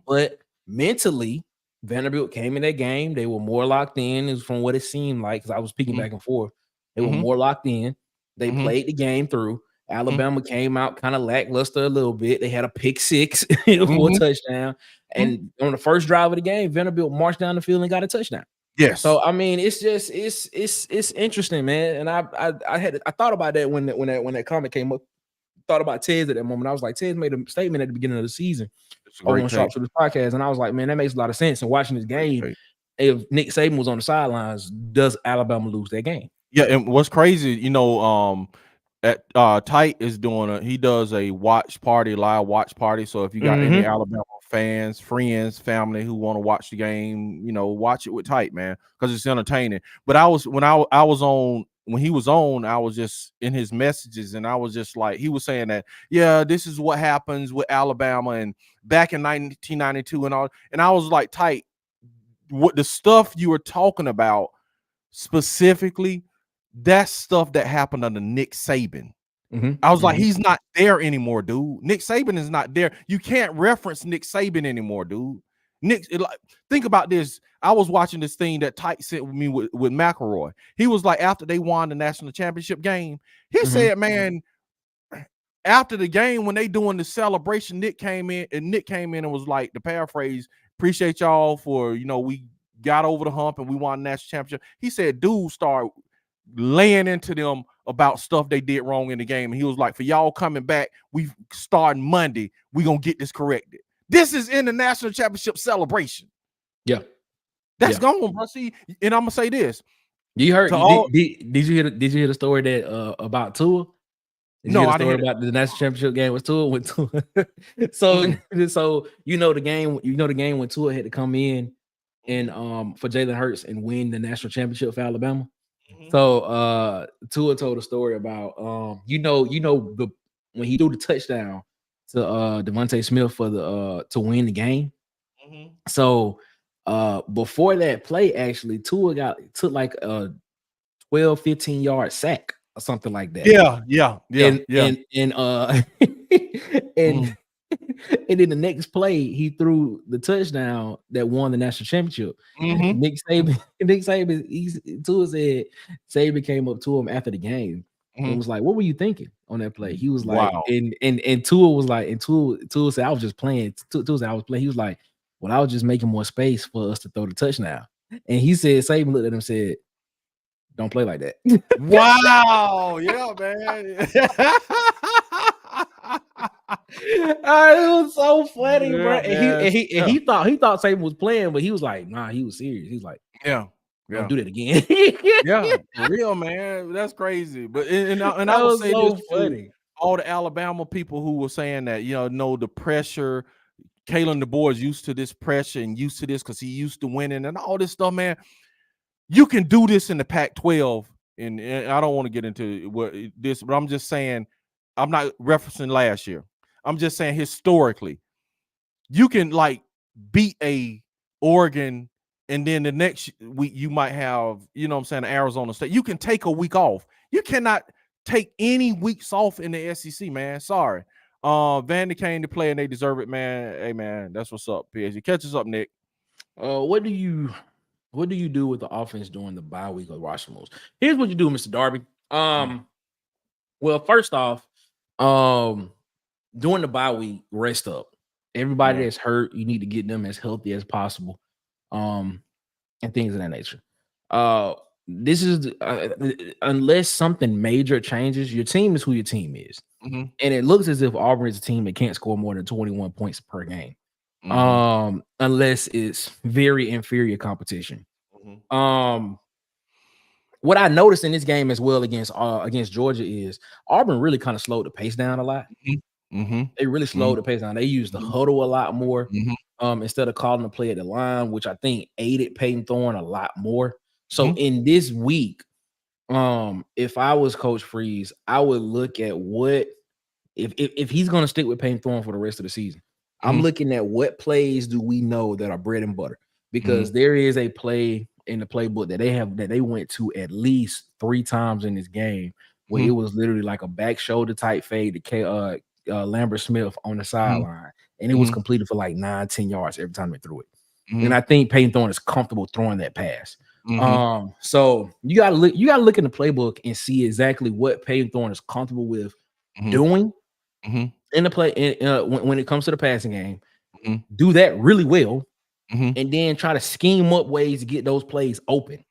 but mentally Vanderbilt came in that game. They were more locked in, is from what it seemed like, because I was speaking back and forth. They were more locked in. They played the game through. Alabama came out kind of lackluster a little bit. They had a pick six for a touchdown. And on the first drive of the game, Vanderbilt marched down the field and got a touchdown. Yes. So I mean, it's just it's interesting, man. And I thought about that when that comment came up. Thought about Tez at that moment. I was like, Tez made a statement at the beginning of the season on Sharps with this podcast, and I was like, man, that makes a lot of sense. And watching this game, if Nick Saban was on the sidelines, does Alabama lose that game? Yeah, and what's crazy, you know, at Tight is he does a live watch party. So if you got any Alabama fans, friends, family who want to watch the game, you know, watch it with Tight, man, because it's entertaining. But when he was on, I was just in his messages, and I was just like, he was saying that, yeah, this is what happens with Alabama and back in 1992 and all. And I was like, Tight, what the stuff you were talking about specifically, that's stuff that happened under Nick Saban. I was like, he's not there anymore, dude. Nick Saban is not there. You can't reference Nick Saban anymore, dude. Think about this. I was watching this thing that Tight sent with me with McElroy. He was like, after they won the national championship game, he said, man, after the game, when they doing the celebration, Nick came in and was like, the paraphrase, appreciate y'all for, you know, we got over the hump and we won the national championship. He said, dude, start laying into them about stuff they did wrong in the game. And he was like, for y'all coming back, we starting Monday. We gonna get this corrected. This is in the national championship celebration. Yeah. That's gone, bro. See, and I'm gonna say this. You heard did you hear the story that about Tua? No, I didn't hear about the national championship game with Tua so you know the game when Tua had to come in and for Jalen Hurts and win the national championship for Alabama. So Tua told a story about when he threw the touchdown to Devontae Smith for the to win the game. So before that play, actually, Tua took like a 12-15 yard sack or something like that. And then the next play, he threw the touchdown that won the national championship. Nick Saban, Tua said Saban came up to him after the game and was like, "What were you thinking on that play?" He was like, and Tua was like, and Tua said, "I was just playing." Tua said, "I was playing." He was like, "Well, I was just making more space for us to throw the touchdown." And he said, Saban looked at him and said, "Don't play like that." Wow, yeah, man. It was so funny, bro. And he thought Saban was playing, but he was like, nah, he was serious. He's like, don't do that again. Yeah, for real, man. That's crazy. But and I would say so this funny. All the Alabama people who were saying that, you know the pressure. Kalen DeBoer is used to this pressure and used to this because he used to winning and all this stuff, man. You can do this in the Pac-12, and I don't want to get into this, but I'm just saying, I'm not referencing last year. I'm just saying historically, you can like beat a Oregon, and then the next week you might have, you know what I'm saying, Arizona State. You can take a week off. You cannot take any weeks off in the SEC, man. Sorry. Vandy came to play and they deserve it, man. Hey, man, that's what's up, PSG. Catch us up, Nick. What do you do with the offense during the bye week of roster moves? Here's what you do, Mr. Darby. Well, first off, during the bye week, rest up. Everybody that's hurt, you need to get them as healthy as possible, and things of that nature. This is unless something major changes, your team is who your team is. And it looks as if Auburn is a team that can't score more than 21 points per game. Unless it's very inferior competition. What I noticed in this game as well against Georgia is Auburn really kind of slowed the pace down a lot. They really slowed the pace down. They used the huddle a lot more instead of calling the play at the line, which I think aided Peyton Thorne a lot more. So in this week, if I was Coach Freeze, I would look at what if he's going to stick with Peyton Thorne for the rest of the season. I'm looking at what plays do we know that are bread and butter, because there is a play in the playbook that they went to at least 3 times in this game where it was literally like a back shoulder type fade to Lambert Smith on the sideline, and it was completed for like 9-10 yards every time they threw it. And I think Peyton Thorne is comfortable throwing that pass. So you gotta look in the playbook and see exactly what Peyton Thorne is comfortable with doing in the play when it comes to the passing game. Do that really well, and then try to scheme up ways to get those plays open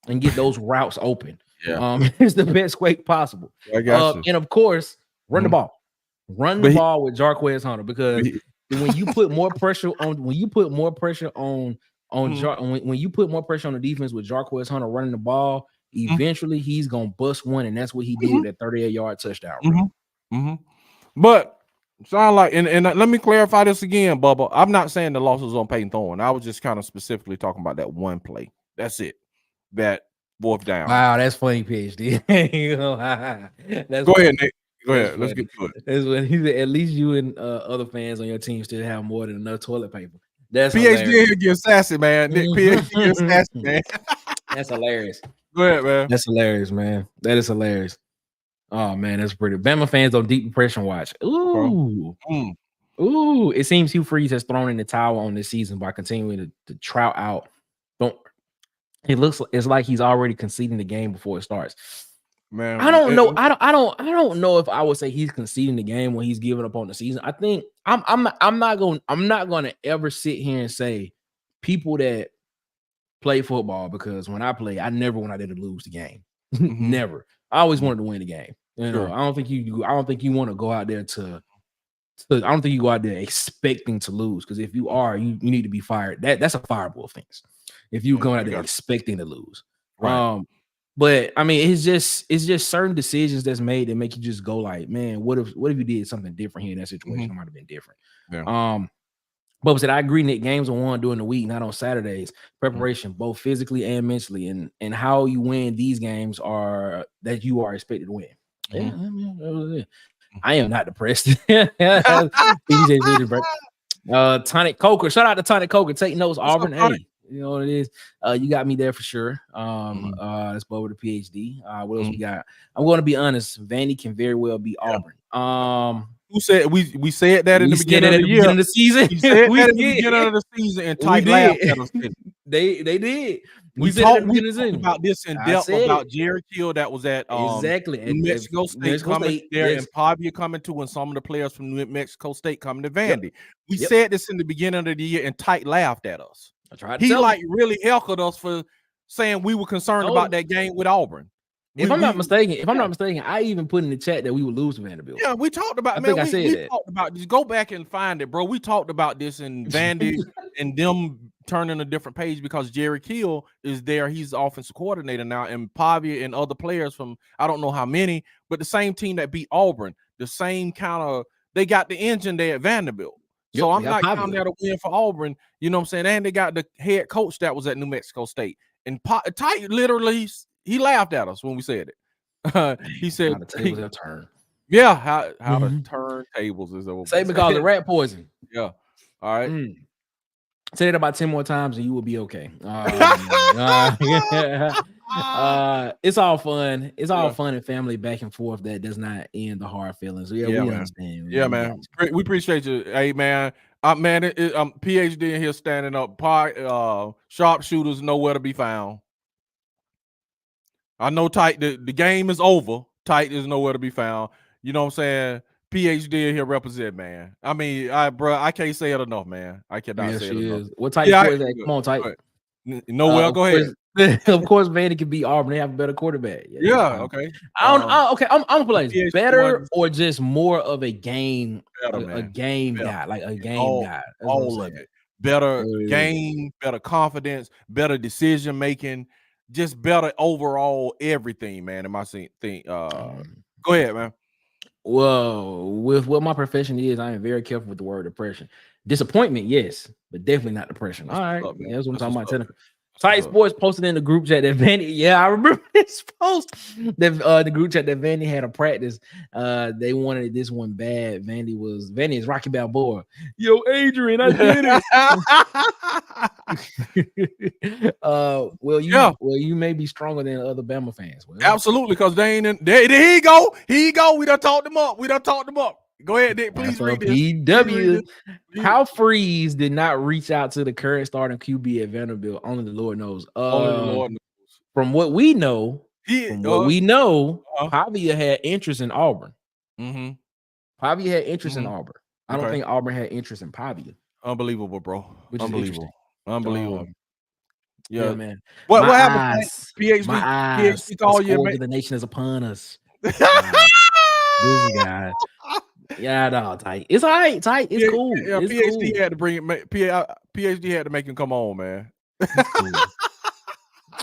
and get those routes open. It's the best way possible. I got you. And of course, run the ball. Run the ball with Jarquez Hunter, because when you put more pressure on, when you put more pressure on when you put more pressure on the defense with Jarquez Hunter running the ball, eventually he's gonna bust one, and that's what he did with that 38-yard touchdown. But sound like, and let me clarify this again, Bubba. I'm not saying the loss was on Peyton Thorne. I was just kind of specifically talking about that one play. That's it. That fourth down. Wow, that's funny, PhD. Go ahead, Nick. Go ahead. Let's get to it. That's when he said, at least you and other fans on your team still have more than enough toilet paper. That's PhD here getting sassy, man. Nick, PhD getting sassy, man. That's hilarious. Go ahead, man. That's hilarious, man. That is hilarious. Oh man, that's pretty. Bama fans on deep impression watch. Ooh. Ooh. It seems Hugh Freeze has thrown in the towel on this season by continuing to trout out. It's like he's already conceding the game before it starts. Man, I don't know. I don't know if I would say he's conceding the game when he's giving up on the season. I think I'm not gonna ever sit here and say people that play football, because when I play, I never went out there to lose the game. Never. I always wanted to win the game. You know, I don't think you want to go out there I don't think you go out there expecting to lose, because if you are, you need to be fired. That's a fireable offense. If you go out there expecting to lose. Right. But I mean, it's just certain decisions that's made that make you just go like, man, what if you did something different here in that situation? It might have been different. But said, I agree, Nick, games are won during the week, not on Saturdays. Preparation, both physically and mentally, and how you win these games are that you are expected to win. I am not depressed. Tonic Coker, shout out to Tonic Coker. Take notes, Auburn. Hey, you know what it is. You got me there for sure. Let's go over to PhD. What else we got? I'm going to be honest. Vandy can very well be Auburn. Who said we said that in the beginning of the year? Of the season. We said that in the beginning of the season, and tight laughed at us. They did. We talked about this in depth about Jerry Kill that was at New Mexico State coming there, and Pavia coming to, and some of the players from New Mexico State coming to Vandy. We said this in the beginning of the year, and tight laughed at us. He really heckled us for saying we were concerned about that game with Auburn. If I'm not mistaken, I even put in the chat that we would lose to Vanderbilt. Yeah, we talked about. We talked about this. Go back and find it, bro. We talked about this in Vandy and them turning a different page because Jerry Kill is there. He's the offensive coordinator now, and Pavia and other players from I don't know how many, but the same team that beat Auburn, the same kind of. They got the engine there at Vanderbilt. So I'm not counting that a win for Auburn. You know what I'm saying? And they got the head coach that was at New Mexico State, and tight literally. He laughed at us when we said it. He said, how the tables have turned. Yeah, how to turn tables is over. Say because of rat poison. Yeah. All right. Say it about 10 more times and you will be okay. It's all fun. It's all fun and family back and forth. That does not end the hard feelings. We understand. Yeah, man. We appreciate you. Hey, man. PhD in here standing up. Sharpshooters nowhere to be found. I know tight. The game is over. Tight is nowhere to be found. You know what I'm saying? PhD here represent, man. I mean, I can't say it enough, man. I cannot say it enough. What tight is that? Come on, tight. Nowhere. Go ahead. Of course, Vandy can beat Auburn. They have a better quarterback. Okay. I'm playing better or just more of a game, a game guy, like a game guy. All of it. Better game, better confidence, better decision making. Just better overall everything, man. In my thing. Go ahead, man. Well, with what my profession is, I am very careful with the word depression. Disappointment, yes, but definitely not depression. All right, that's what I'm talking about. Technical. Tight Sports posted in the group chat that Vandy. Yeah, I remember this post. That the group chat that Vandy had a practice. They wanted this one bad. Vandy is Rocky Balboa. Yo, Adrian, I did it. Well, you may be stronger than other Bama fans. Well, absolutely, because they ain't in there. Here you go. We done talked them up. Go ahead, Nick. Please read this. PW. How Freeze did not reach out to the current starting QB at Vanderbilt? Only the Lord knows. Only the Lord knows. From what we know, Pavia had interest in Auburn. Pavia had interest in Auburn. I don't think Auburn had interest in Pavia. Unbelievable, bro. Which is unbelievable. Unbelievable. Yeah, man. What happened? PhD call you. The nation is upon us. This guy. Yeah, no, tight. It's all right, tight. It's cool. Yeah, it's PhD cool. had to bring it. PhD had to make him come on, man. Cool.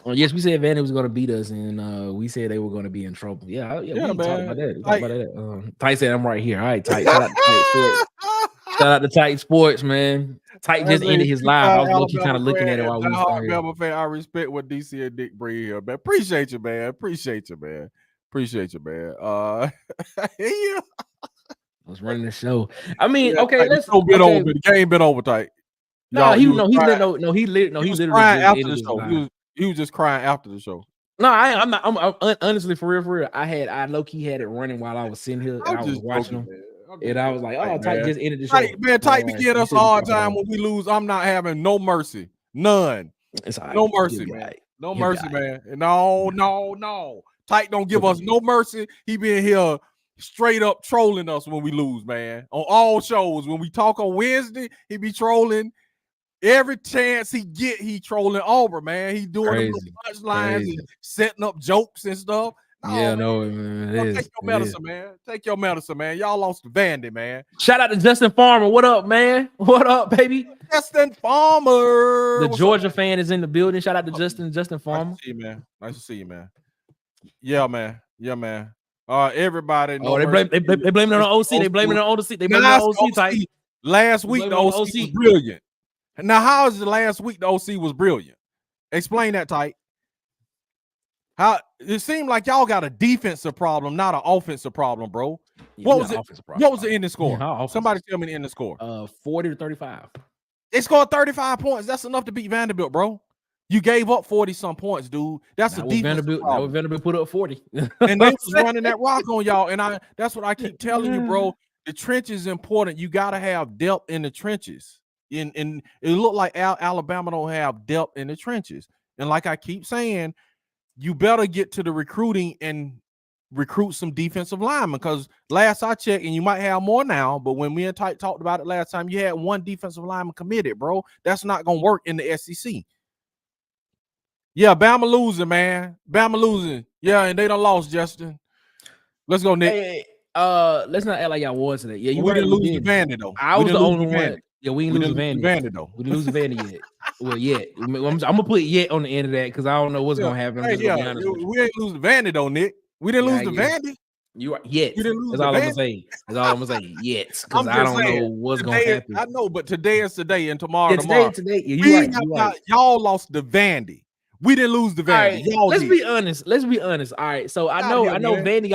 Well, yes, we said Vandy was going to beat us, and we said they were going to be in trouble. Yeah, we talked about that. Tight said I'm right here. All right, Tight. Shout out to Tight Sports. Shout out to Tight Sports, man. Tight just ended his live. I was low-key kind of looking at it while we was on here. Fan, I respect what DC and Dick bring here, man. Appreciate you, man. Yeah. I was running the show. I mean, okay, like, let's over. The game been over, Tight. He literally crying after the show. He was just crying after the show. No, I'm not. I'm honestly for real. I low key had it running while I was sitting here and I was watching them. And I was like, oh, Tight just ended the show. Tight to get us a hard time when we lose. I'm not having no mercy. None. No mercy, man. No mercy, man. No. Tight don't give us no mercy. He been here straight up trolling us when we lose, man. On all shows. When we talk on Wednesday, he be trolling. Every chance he get, he trolling Auburn, man. He doing the punchlines and setting up jokes and stuff. Man, take your medicine, man. Take your medicine, man. Y'all lost to Vandy, man. Shout out to Justin Farmer. What up, man? What up, baby? Justin Farmer. The Georgia fan is in the building. Shout out to Justin Farmer. Nice to see you, man. Nice to see you, man. Yeah, man. Everybody. They blame it on the OC. They blame it on the OC. They blame it on the OC. Tight. Last week the OC was brilliant. Now, how is the last week the OC was brilliant? Explain that, Tight. How it seemed like y'all got a defensive problem, not an offensive problem, bro. What was the ending score? Somebody tell me the ending score. 40-35. They scored 35 points. That's enough to beat Vanderbilt, bro. You gave up 40-some points, dude. That's a defensive problem. Vanderbilt put up 40. And they was running that rock on y'all. And that's what I keep telling you, bro. The trench is important. You got to have depth in the trenches. And it looked like Alabama don't have depth in the trenches. And like I keep saying, you better get to the recruiting and recruit some defensive linemen, because last I checked, and you might have more now, but when me and Tight talked about it last time, you had one defensive lineman committed, bro. That's not going to work in the SEC. Yeah, Bama losing, man. Bama losing. Yeah, and they done lost, Justin. Let's go, Nick. Hey, let's not act like y'all won today. Yeah, we didn't lose to Vandy, though. I was the only one. Yeah, we didn't lose to Vandy, though. We didn't lose to Vandy yet. Well, yet. I'm gonna put yet on the end of that because I don't know what's gonna happen. We ain't lose to Vandy, though, Nick. We didn't lose to Vandy. You are yet. That's all I'm gonna say. That's all I'm gonna say. Yet, because I don't know what's gonna happen. I know, but today is today, and tomorrow. Today. Yeah, you right. Y'all lost to Vandy. We didn't lose to Vandy. Right, let's be honest. All right. So I know Vandy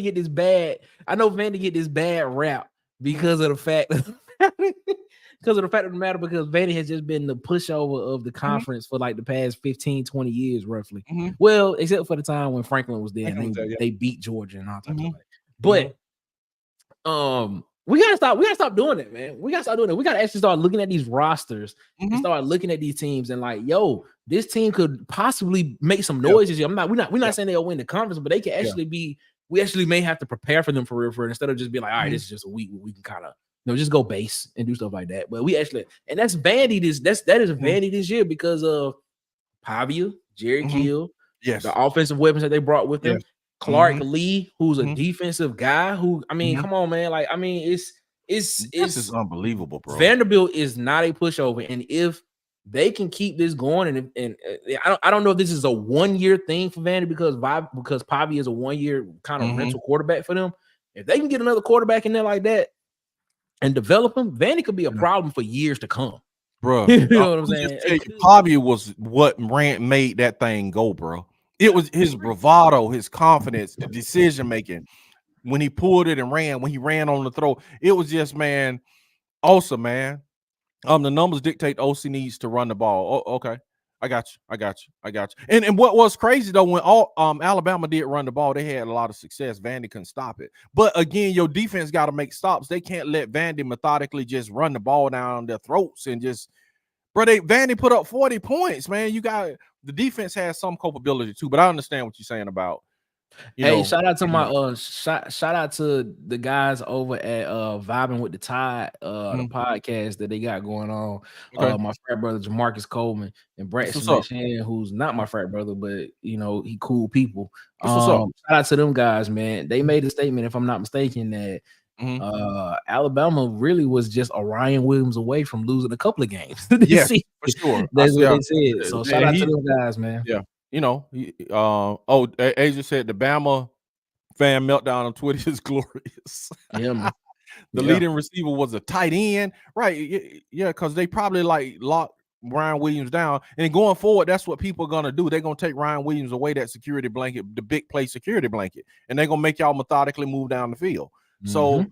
get this bad. I know Vandy get this bad rap because of the fact because of the matter, because Vandy has just been the pushover of the conference for like the past 15, 20 years, roughly. Well, except for the time when Franklin was there and they beat Georgia and all types of like. But we gotta stop doing it, man. We gotta stop doing it. We gotta actually start looking at these rosters and start looking at these teams and like, yo, this team could possibly make some noises. We're not saying they'll win the conference, but they can actually be. We actually may have to prepare for them for real, instead of just being like, all right, this is just a week where we can kind of just go base and do stuff like that. But we actually, and that's Vandy. That is Vandy this year because of Pavia, Jerry Kill, the offensive weapons that they brought with them. Clark Lee, who's a defensive guy. Who, I mean, come on, man. Like, I mean, it's unbelievable, bro. Vanderbilt is not a pushover, and if they can keep this going, and I don't know if this is a 1-year thing for Vandy because Pavia is a 1-year kind of rental quarterback for them. If they can get another quarterback in there like that and develop him, Vandy could be a problem for years to come, bro. You know what I'm saying? Pavia was what made that thing go, bro. It was his bravado, his confidence, the decision making when he pulled it and ran. When he ran on the throw, it was just, man, awesome, man. The numbers dictate OC needs to run the ball. Oh, okay. I got you. And what was crazy though, when Alabama did run the ball, they had a lot of success. Vandy couldn't stop it. But again, your defense got to make stops. They can't let Vandy methodically just run the ball down their throats and just, bro. Vandy put up 40 points, man. The defense has some culpability too, but I understand what you're saying about Hey, shout out to my shout out to the guys over at Vibing with the Tide, the podcast that they got going on. My frat brother Jamarcus Coleman and Brett Smashan, who's not my frat brother, but you know, he cool people. Shout out to them guys, man. They made a statement, if I'm not mistaken, that Alabama really was just Orion Williams away from losing a couple of games. Yeah, for sure. That's what they said. So shout out to them guys, man. Yeah, you know, Asia said the Bama fan meltdown on Twitter is glorious. Yeah, man. The leading receiver was a tight end, right? Yeah, because they probably like locked Ryan Williams down, and going forward, that's what people are gonna do. They're gonna take Ryan Williams away, that security blanket, the big play security blanket, and they're gonna make y'all methodically move down the field. So,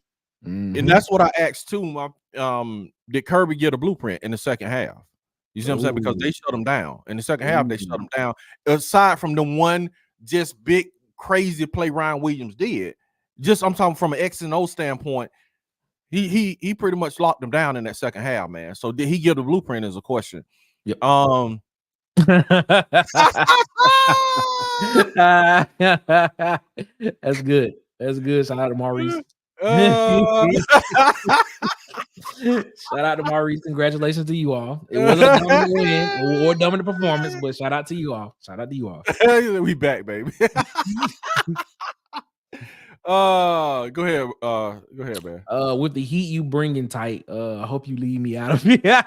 and that's what I asked too. Did Kirby get a blueprint in the second half? You see what I'm saying? Because they shut him down in the second half. They shut him down. Aside from the one just big crazy play Ryan Williams did, just I'm talking from an X and O standpoint. He pretty much locked them down in that second half, man. So did he get the blueprint is a question. Yep. That's good. That's good. Shout out to Maurice. Shout out to Maurice. Congratulations to you all. It wasn't a dominant win or dominant performance, but shout out to you all. Shout out to you all. We back, baby. Go ahead, man. With the heat you bringing tight, I hope you leave me out of here.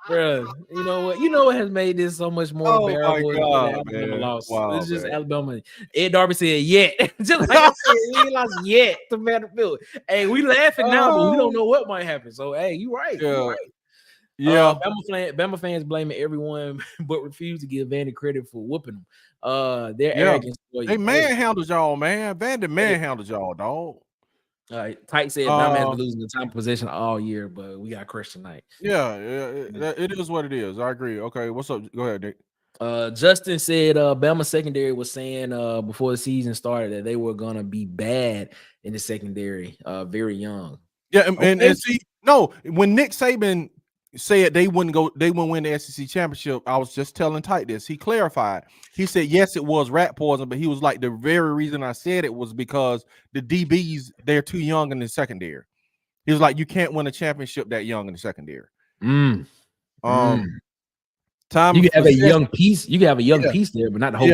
Bro, you know what has made this so much more bearable? Alabama loss. Wow, it's just Alabama. Ed Darby said, "Yet," just like I said, we lost yet to Vanderbilt. Hey, we laughing now, but we don't know what might happen. So, hey, you right. Yeah. Bama fans blaming everyone, but refuse to give Vandy credit for whooping them. Their arrogance. They manhandled y'all, man. Vandy manhandled y'all, dog. Tight said Bama has been losing the time of possession all year, but we got crushed tonight. Yeah, it is what it is. I agree. Okay, what's up? Go ahead, Nick. Justin said Bama secondary was saying before the season started that they were gonna be bad in the secondary, very young. Yeah, and see, no, when Nick Saban said they wouldn't win the SEC championship, I was just telling Tight this. He clarified. He said, yes, it was rat poison, but he was like, the very reason I said it was because the DBs, they're too young in the secondary. He was like, you can't win a championship that young in the secondary. Time you can have a young piece. You can have a young piece there, but not the whole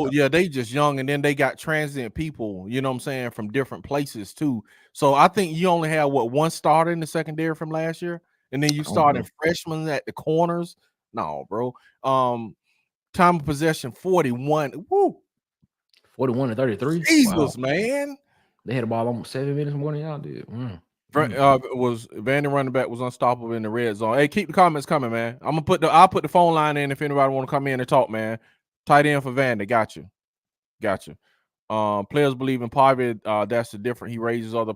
secondary. They just young, and then they got transient people, you know what I'm saying, from different places too. So I think you only have one starter in the secondary from last year. And then you started freshmen at the corners. No, bro. Time of possession 41. Woo. 41 to 33. Jesus, man. They had the ball almost 7 minutes more than y'all did. Was Vandy running back was unstoppable in the red zone. Hey, keep the comments coming, man. I'll put the phone line in if anybody want to come in and talk, man. Tight end for Vandy. Got you. Players believe in poverty. That's the difference. He raises other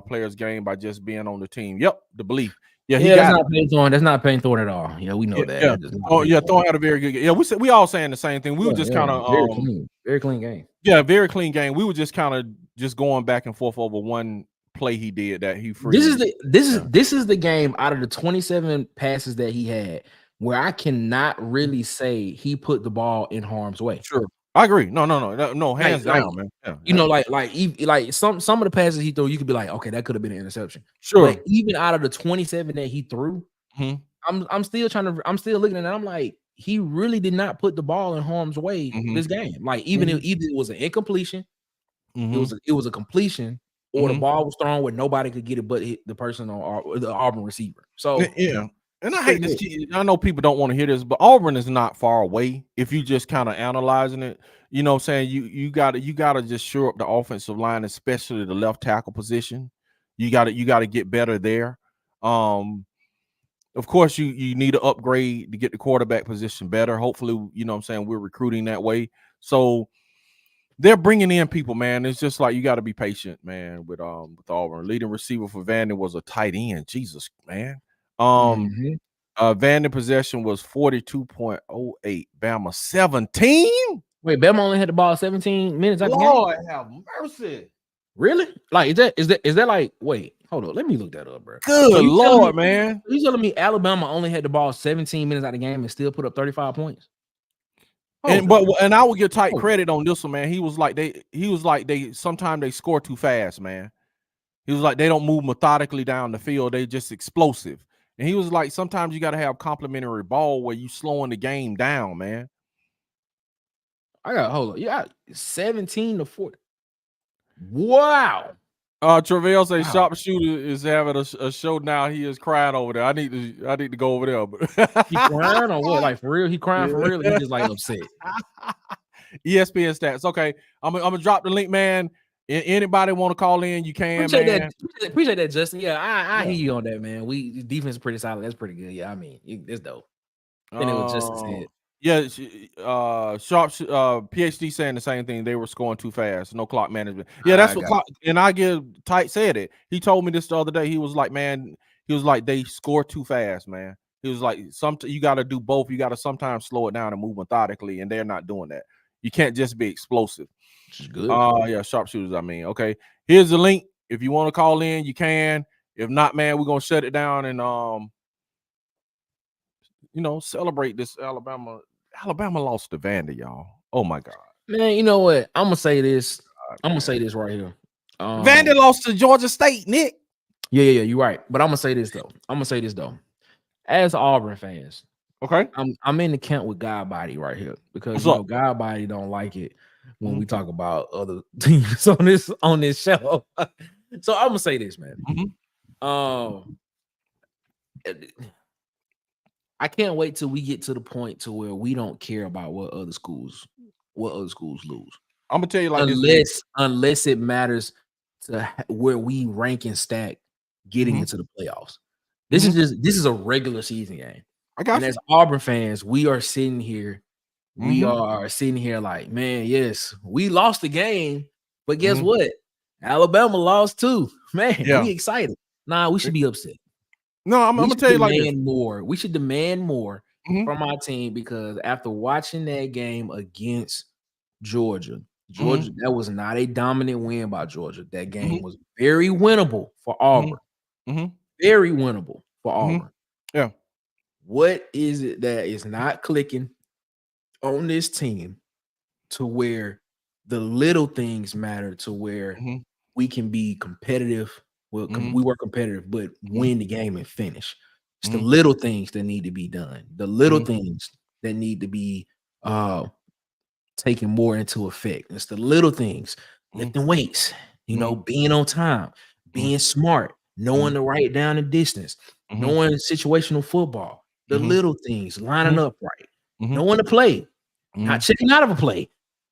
players' game by just being on the team. Yep, the belief. Yeah, that's not Payne Thorne. That's not Payne Thorne at all. Yeah, we know that. Thorne had a very good game. Yeah, we all saying the same thing. We were just kind of very clean game. Yeah, very clean game. We were just kind of just going back and forth over one play he did that Hugh Freeze. This is the game out of the 27 passes that he had where I cannot really say he put the ball in harm's way. Sure. I agree. No, hands down, man. Yeah, you know, like some of the passes he threw, you could be like, okay, that could have been an interception. Sure. But even out of the 27 that he threw, I'm still looking at it. I'm like, he really did not put the ball in harm's way this game. Like even if either it was an incompletion, it was a completion, or the ball was thrown where nobody could get it but the person on the Auburn receiver. So yeah. And I hate this. I know people don't want to hear this, but Auburn is not far away. If you just kind of analyzing it, you know what I'm saying? You gotta just shore up the offensive line, especially the left tackle position. You gotta get better there. Of course, you need to upgrade to get the quarterback position better. Hopefully, you know what I'm saying, we're recruiting that way. So they're bringing in people, man. It's just like you got to be patient, man, with Auburn. Leading receiver for Vandy was a tight end. Jesus, man. Vandy possession was 42.08. Bama 17. Wait, Bama only had the ball 17 minutes. Lord have mercy. Really? Like is that like? Wait, hold on. Let me look that up, bro. Good Lord, man. You telling me Alabama only had the ball 17 minutes out of the game and still put up 35 points? And I would give tight credit on this one, man. He was like they sometimes they score too fast, man. He was like they don't move methodically down the field. They just explosive. And he was like, sometimes you got to have complimentary ball where you slowing the game down, man. I got hold on. Yeah, 17-40. Wow. Travell say Sharpshooter is having a show now. He is crying over there. I need to go over there. But he crying or what? Like for real? He crying for real? Or he just like upset. ESPN stats. Okay, I'm gonna drop the link, man. Anybody want to call in? You can. Appreciate that, Justin. Yeah, I hear you on that, man. Defense is pretty solid. That's pretty good. Yeah, I mean, it's dope. And it was Justin said. Yeah, Sharp PhD saying the same thing. They were scoring too fast. No clock management. Yeah, that's what clock. And I give Tight said it. He told me this the other day. He was like, man, they score too fast, man. He was like, you got to do both. You got to sometimes slow it down and move methodically, and they're not doing that. You can't just be explosive. Which is good. Yeah, sharpshooters. I mean, okay. Here's the link. If you want to call in, you can. If not, man, we're gonna shut it down and celebrate this Alabama. Alabama lost to Vandy, y'all. Oh my God, man. You know what? I'm gonna say this. I'm gonna say this right here. Vandy lost to Georgia State, Nick. Yeah, you're right. But I'm gonna say this though. As Auburn fans, okay, I'm in the camp with Godbody right here because Godbody don't like it when we talk about other teams on this show. So I'm gonna say this, man. I can't wait till we get to the point to where we don't care about what other schools lose. I'm gonna tell you like unless it matters to where we rank and stack getting into the playoffs. This is a regular season game. As Auburn fans, we are sitting here. We are sitting here like, man, yes, we lost the game, but guess what? Alabama lost too. Man, we excited. Nah, we should be upset. No, I'm gonna tell you like this. We should demand more from our team because after watching that game against Georgia, that was not a dominant win by Georgia. That game was very winnable for Auburn. Very winnable for Auburn. Yeah. What is it that is not clicking on this team to where the little things matter to where we can be competitive? Well, we were competitive, but win the game and finish. It's the little things that need to be done. The little things that need to be taken more into effect. It's the little things, lifting weights, being on time, being smart, knowing to write down the distance, knowing situational football, the little things, lining up right, knowing to play, not checking out of a play,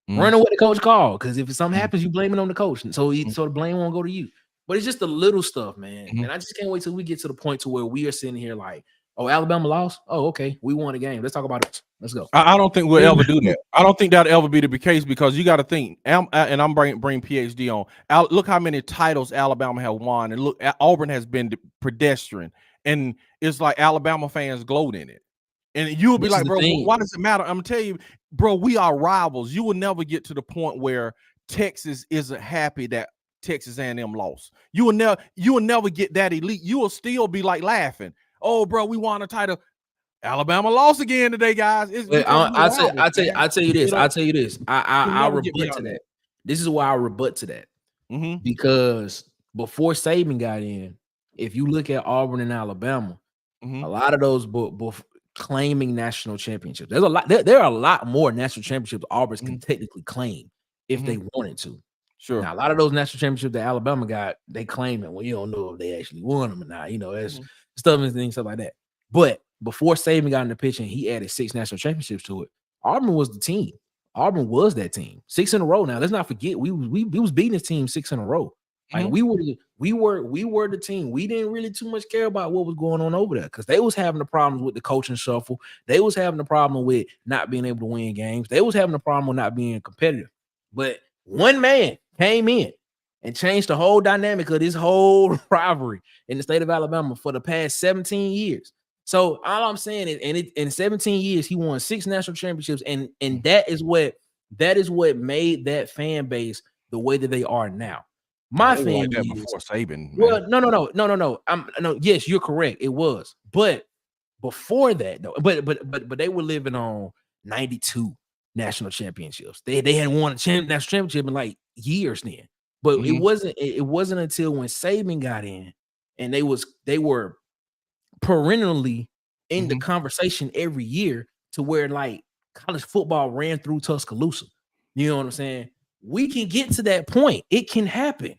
running what the coach called. Because if something happens, you blame it on the coach. And so the blame won't go to you. But it's just the little stuff, man. And I just can't wait till we get to the point to where we are sitting here like, oh, Alabama lost? Oh, okay. We won a game. Let's talk about it. Let's go. I don't think we'll ever do that. I don't think that'll ever be the case because you got to think, and I'm bring PhD on. Look how many titles Alabama have won. And look, Auburn has been pedestrian. And it's like Alabama fans gloat in it. And you'll be like, bro, why does it matter? I'm going to tell you, bro, we are rivals. You will never get to the point where Texas isn't happy that Texas A&M lost. You will never get that elite. You will still be like laughing. Oh, bro, we won a title. Alabama lost again today, guys. I'll tell you this. I'll rebut to that. This is why I rebut to that. Because before Saban got in, if you look at Auburn and Alabama, a lot of those claiming national championships. There are a lot more national championships Auburn can technically claim if they wanted to. Sure. Now, a lot of those national championships that Alabama got, they claim it. Well, you don't know if they actually won them or not. That's stuff like that. But before Saban got in the pitch and he added 6 national championships to it, Auburn was the team. Auburn was that team. 6 in a row. Now, let's not forget we was beating this team 6 in a row. Like we were the team. We didn't really too much care about what was going on over there because they was having the problems with the coaching shuffle. They was having the problem with not being able to win games. They was having the problem with not being competitive. But one man came in and changed the whole dynamic of this whole rivalry in the state of Alabama for the past 17 years. So all I'm saying is, in 17 years, he won 6 national championships, and that is what made that fan base the way that they are now. My fan base before Saban. Well, no. Yes, you're correct. It was, but before that, though, but they were living on 92. national championships. They hadn't won a national championship in like years then. But it wasn't until when Saban got in and they were perennially in the conversation every year to where like college football ran through Tuscaloosa. You know what I'm saying? We can get to that point. It can happen.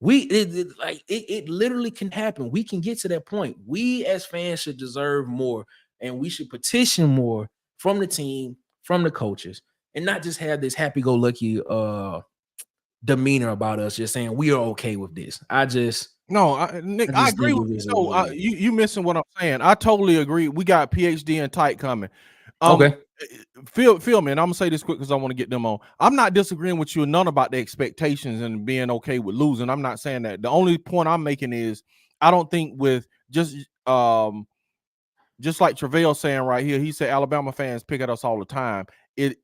It literally can happen. We can get to that point. We as fans should deserve more, and we should petition more from the team, from the coaches, and not just have this happy-go-lucky demeanor about us, just saying we are okay with this. Nick, I agree with you. No, you missing what I'm saying. I totally agree. We got PhD and Tight coming. Okay. Phil, man, I'm gonna say this quick because I want to get them on. I'm not disagreeing with you none about the expectations and being okay with losing. I'm not saying that. The only point I'm making is I don't think with just like Travell saying right here, he said Alabama fans pick at us all the time. He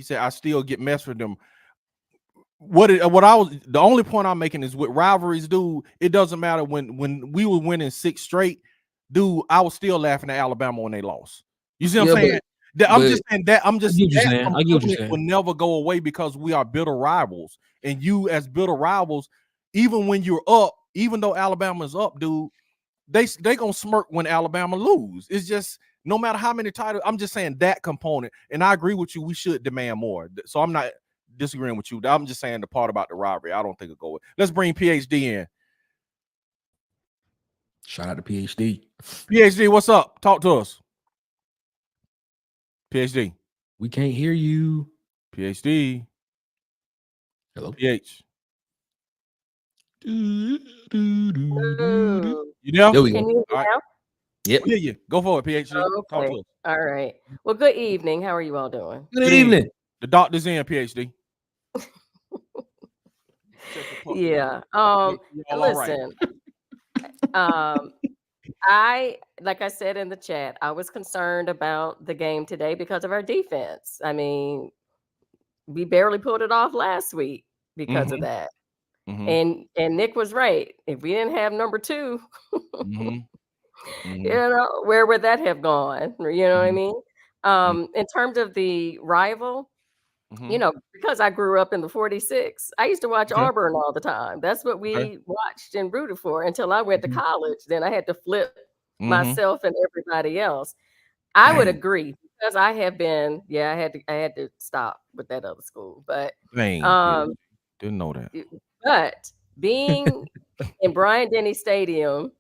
said I still get messed with them. The only point I'm making is with rivalries, dude, it doesn't matter when we were winning 6 straight, dude, I was still laughing at Alabama when they lost. You see what I'm saying? I get what you're saying. Will never go away because we are bitter rivals. And you as bitter rivals, even when you're up, even though Alabama's up, dude, they gonna smirk when Alabama lose. It's just no matter how many titles, I'm just saying that component. And I agree with you, we should demand more. So I'm not disagreeing with you. I'm just saying the part about the rivalry. I don't think it'll go away. Let's bring PhD in. Shout out to PhD. PhD, what's up? Talk to us. PhD. We can't hear you. PhD. Hello. PH. You know? There we go. Can you hear now? Yep. Yeah. Go for it, PhD. Okay. Talk to us. All right. Well, good evening. How are you all doing? Good evening. The doctor's in, PhD. Yeah. Listen. Like I said in the chat, I was concerned about the game today because of our defense. I mean, we barely pulled it off last week because of that. And Nick was right. If we didn't have number 2, you know, where would that have gone? You know what I mean? In terms of the rival, you know, because I grew up in the 46, I used to watch Auburn all the time. That's what we watched and rooted for until I went to college. Then I had to flip myself and everybody else. I would agree because I have been, I had to stop with that other school, but didn't know that. But being in Bryant-Denny Stadium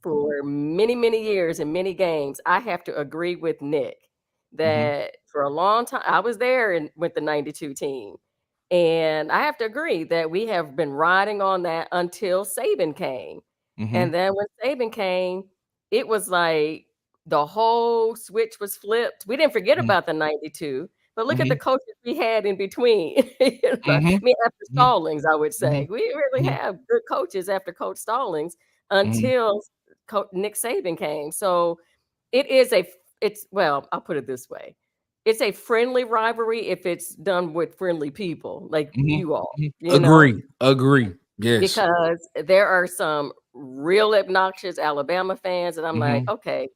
for many, many years and many games, I have to agree with Nick that for a long time, I was there with the 92 team. And I have to agree that we have been riding on that until Saban came. And then when Saban came, it was like the whole switch was flipped. We didn't forget about the 92, but look at the coaches we had in between. I mean, after Stallings, I would say. We really have good coaches after Coach Stallings until Nick Saban came. So well, I'll put it this way. It's a friendly rivalry if it's done with friendly people like you all. Agree. Yes. Because there are some real obnoxious Alabama fans and I'm like, okay,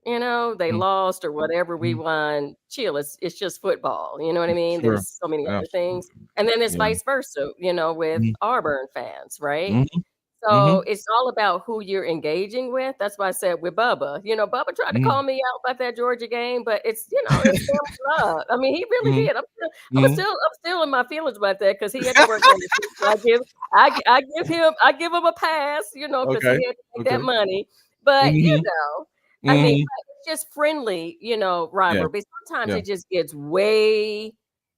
you know, they lost or whatever, we won. Chill. It's just football. You know what I mean? Sure. There's so many other things. And then it's vice versa, you know, with Auburn fans, right? So it's all about who you're engaging with. That's why I said with Bubba. You know, Bubba tried to call me out about that Georgia game, but it's, you know, it's love. I mean, he really did. I'm still in my feelings about that because he had to work on it. So I give him a pass, you know, because he had to make that money. But you know, I mean, it's just friendly, you know, rivalry. Sometimes it just gets way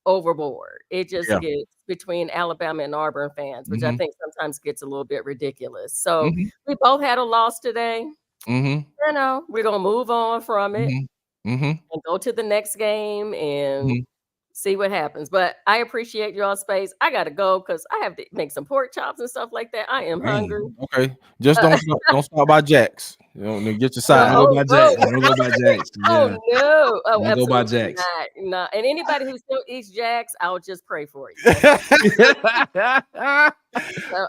overboard. It just gets between Alabama and Auburn fans, which I think sometimes gets a little bit ridiculous. So we both had a loss today. You know, we're gonna move on from it and go to the next game and see what happens. But I appreciate y'all's space. I gotta go because I have to make some pork chops and stuff like that. I am hungry. Okay, just don't stop by Jack's. You know, get your side. Don't go by Jack's. Don't go by Jack's. Oh no! Oh, don't go by Jack's. No, and anybody who still eats Jack's, I'll just pray for you. So,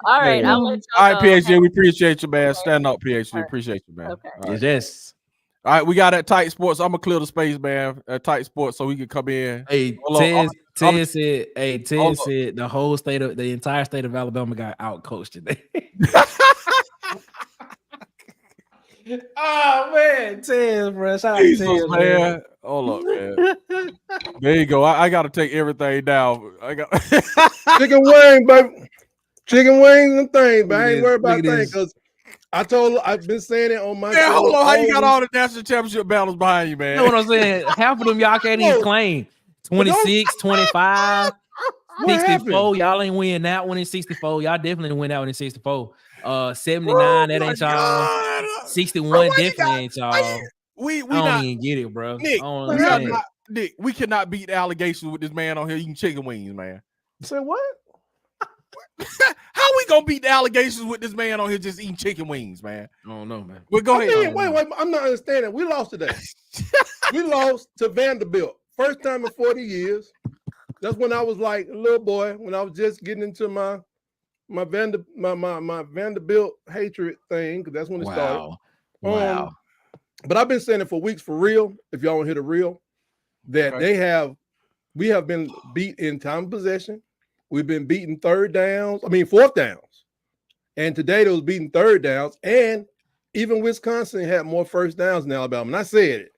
all right, I'll let y'all all right, PhD, we appreciate you, man. Stand up, PhD. Appreciate you, man. Okay. Yes. All right, we got at Tight Sports. I'm gonna clear the space, man. At Tight Sports, so he can come in. Hey, Ted said the entire state of Alabama got out coached today. Oh man, Ted, bro. Shout out to Ted, man. Hold up, man. There you go. I gotta take everything down. I got chicken wing, baby. Chicken wings and things, but I ain't worried about things because I've been saying it on my show. Hold on, how you got all the national championship battles behind you, man? You know what I'm saying? Half of them y'all can't even claim. 26, 25, 64. Y'all ain't win that one in 64. Y'all definitely didn't win that one in 64. 79, that ain't y'all. 61 definitely ain't y'all. We don't even get it, bro. Nick, we cannot beat the allegations with this man on here eating chicken wings, man. Say what? How we gonna beat the allegations with this man on here just eating chicken wings, man? I don't know, man. Well, go ahead. Wait, I'm not understanding. We lost today. We lost to Vanderbilt. First time in 40 years. That's when I was like a little boy, when I was just getting into my Vanderbilt hatred thing, because that's when it started. Wow. But I've been saying it for weeks for real, if y'all want to hear the real, that we have been beat in time of possession. We've been beating fourth downs. And today they was beating third downs. And even Wisconsin had more first downs than Alabama. And I said it.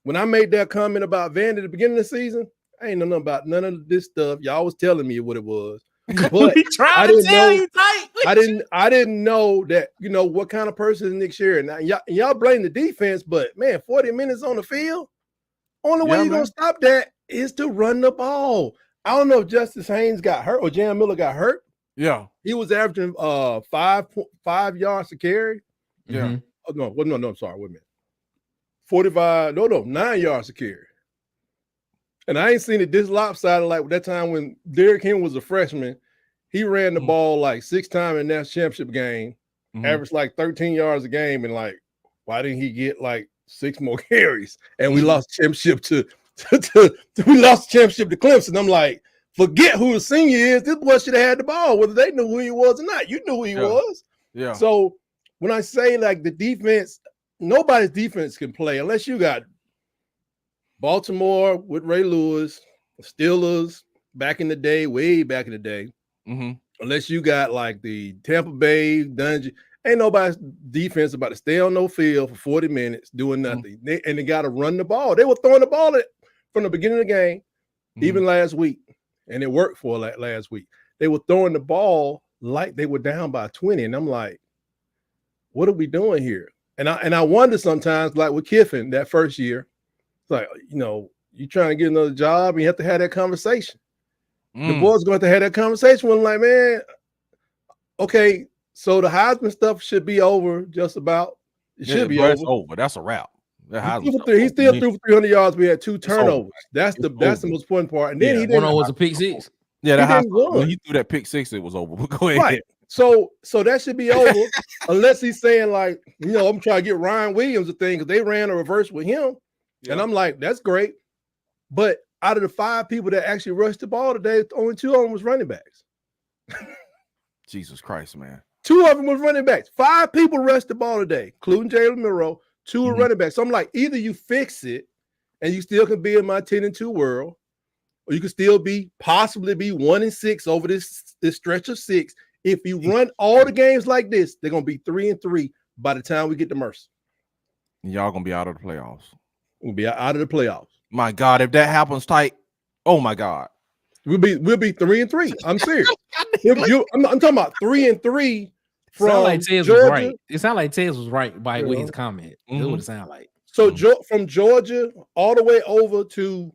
When I made that comment about Vandy at the beginning of the season, I ain't know nothing about none of this stuff. Y'all was telling me what it was. But I didn't know that, what kind of person is Nick Sherry. Now, y'all blame the defense, but man, 40 minutes on the field. Only way you're gonna stop that is to run the ball. I don't know if Justice Haynes got hurt or Jan Miller got hurt. Yeah, he was averaging 5 yards to carry. Yeah. No, I'm sorry. Wait a minute. 45. No, 9 yards to carry. And I ain't seen it this lopsided like that time when Derrick Henry was a freshman. He ran the ball like 6 times in that championship game, averaged like 13 yards a game, and like, why didn't he get like 6 more carries? And we lost the championship to Clemson. I'm like, forget who the senior is. This boy should have had the ball, whether they knew who he was or not. You knew who he was. Yeah. So when I say like the defense, nobody's defense can play unless you got Baltimore with Ray Lewis, Steelers back in the day, way back in the day. Unless you got like the Tampa Bay Dungeon, ain't nobody's defense about to stay on no field for 40 minutes doing nothing. They got to run the ball. They were throwing the ball from the beginning of the game, even last week, and it worked for last week. They were throwing the ball like they were down by 20, and I'm like, what are we doing here? And I wonder sometimes, like with Kiffin that first year, it's like, you trying to get another job, and you have to have that conversation. The boys going to have that conversation with him, like, man, okay, so the Heisman stuff should be over just about. It should be over. It's over. That's a wrap. He still threw for 300 yards. We had 2 turnovers. That's the most important part. And then he didn't. One was a pick 6. Yeah, when he threw that pick 6, it was over. But go ahead. Right. So that should be over, unless he's saying like, I'm trying to get Ryan Williams a thing because they ran a reverse with him, and I'm like, that's great, but out of the 5 people that actually rushed the ball today, only 2 of them was running backs. Jesus Christ, man. 2 of them was running backs. 5 people rushed the ball today, including Jalen Monroe. 2 were running backs. So I'm like, either you fix it and you still can be in my 10-2 world, or you can still possibly be 1-6 over this stretch of 6. If you run all the games like this, they're gonna be 3-3 by the time we get to Mercer. Y'all gonna be out of the playoffs. We'll be out of the playoffs. My God, if that happens, tight. Oh my God, we'll be 3-3. I'm serious. I'm talking about 3-3 from like Georgia. Was right. It sounded like Tez was right by his comment. That's what it sounded like. So from Georgia all the way over to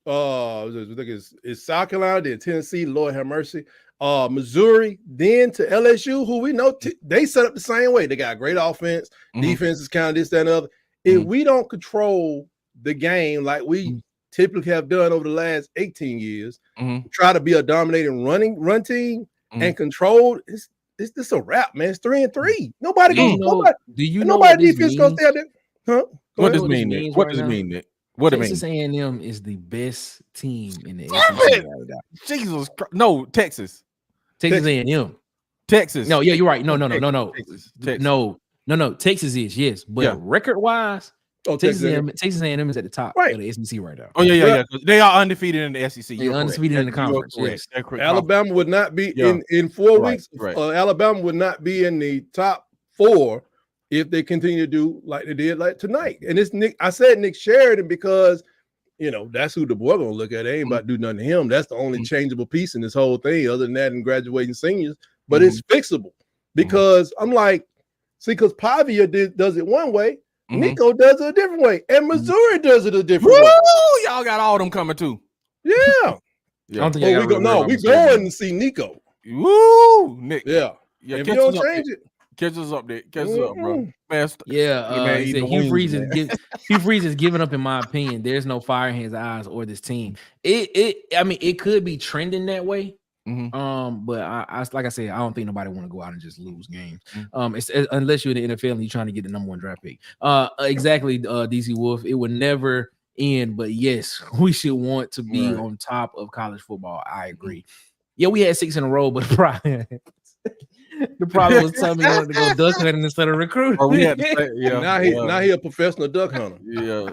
I think it's South Carolina, then Tennessee, Lord have mercy, Missouri, then to LSU, who we know they set up the same way. They got great offense, defense is kind of this, that, and the other. If we don't control the game like we typically have done over the last 18 years, try to be a dominating run team and controlled, it's just a wrap, man. It's 3-3. Nobody goes. Nobody defense gonna stay out there. Huh? What does it mean, Nick? What does it mean, Nick? What do you mean? Texas A&M is the best team in the SEC. Jesus Christ. No, Texas. Texas A&M. Texas. No, yeah, you're right. No. Texas. No. Texas is, yes. But record-wise, Texas A&M is at the top of the SEC right now. Oh yeah. They are undefeated in the SEC. They're undefeated in the conference. Yes. Alabama would not be in 4 weeks. Alabama would not be in the top 4 if they continue to do like they did like tonight. And it's Nick. I said Nick Sheridan because that's who the boy gonna look at. They ain't about to do nothing to him. That's the only changeable piece in this whole thing, other than that and graduating seniors. But it's fixable because I'm like, see, because Pavia does it one way. Nico does it a different way, and Missouri does it a different way. Y'all got all them coming too. Yeah. I don't think we going to see Nico. Woo, Nick. Yeah. If you don't change it, catch us up there. Catch us up, bro. Man, Hugh Freeze is giving up. In my opinion, there's no fire in his eyes or this team. It could be trending that way. But I like I said, I don't think nobody want to go out and just lose games. It's unless you're in the NFL and you're trying to get the number 1 draft pick. Exactly, DC Wolf. It would never end. But yes, we should want to be on top of college football. I agree. Yeah, we had 6 in a row, but the problem was telling me he wanted to go duck hunting instead of recruiting. Now he a professional duck hunter. Yeah,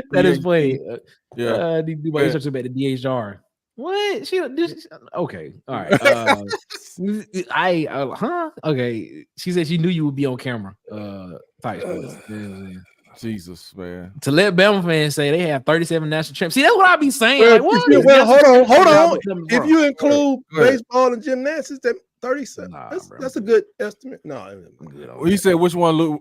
that is funny. Need to do my research about the DHR. What? Okay. All right. Okay. She said she knew you would be on camera. Jesus, man. To let Bama fans say they have 37 national champs. See, that's what I be saying. Hold on. If you include baseball and gymnastics, that 37. That's a good estimate. No, he said which one.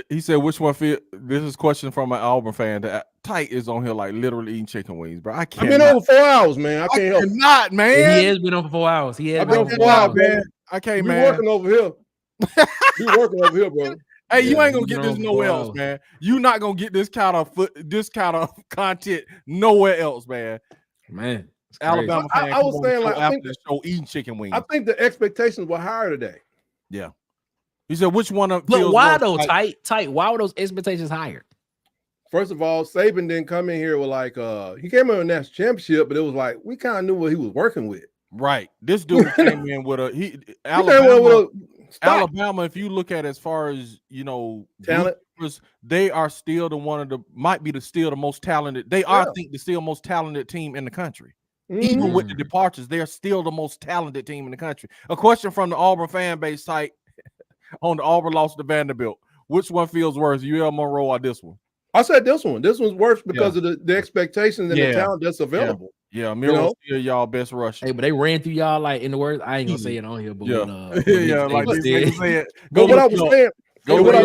He said which one fit. This is a question from an Auburn fan. That Tight is on here like literally eating chicken wings, bro. I've been on for 4 hours, man. I can't help it. Not, man. He has been on for 4 hours. I've been on for 4 hours, man. I can't, man. Working over here. We working over here, bro. Hey, you ain't gonna get this nowhere else, man. You not gonna get this kind of content nowhere else, man. Man. Alabama fan, I was saying, like, after the show eating chicken wings. I think the expectations were higher today. Yeah. He said, which one of Look, why though, tight? Why were those expectations higher? First of all, Saban didn't come in here with like he came in with a national championship, but it was like we kind of knew what he was working with. Right. This dude came in with Alabama, if you look at as far as talent, they are still might be the most talented. They are, I think, the still most talented team in the country. Even with the departures, they're still the most talented team in the country. A question from the Auburn fan base site on the Auburn loss to Vanderbilt. Which one feels worse, UL Monroe or this one? I said this one. This one's worse because of the expectations and the talent that's available. Yeah, Miro still y'all best rusher. Hey, but they ran through y'all like in the words. I ain't gonna say it on here, but like this say it. What I was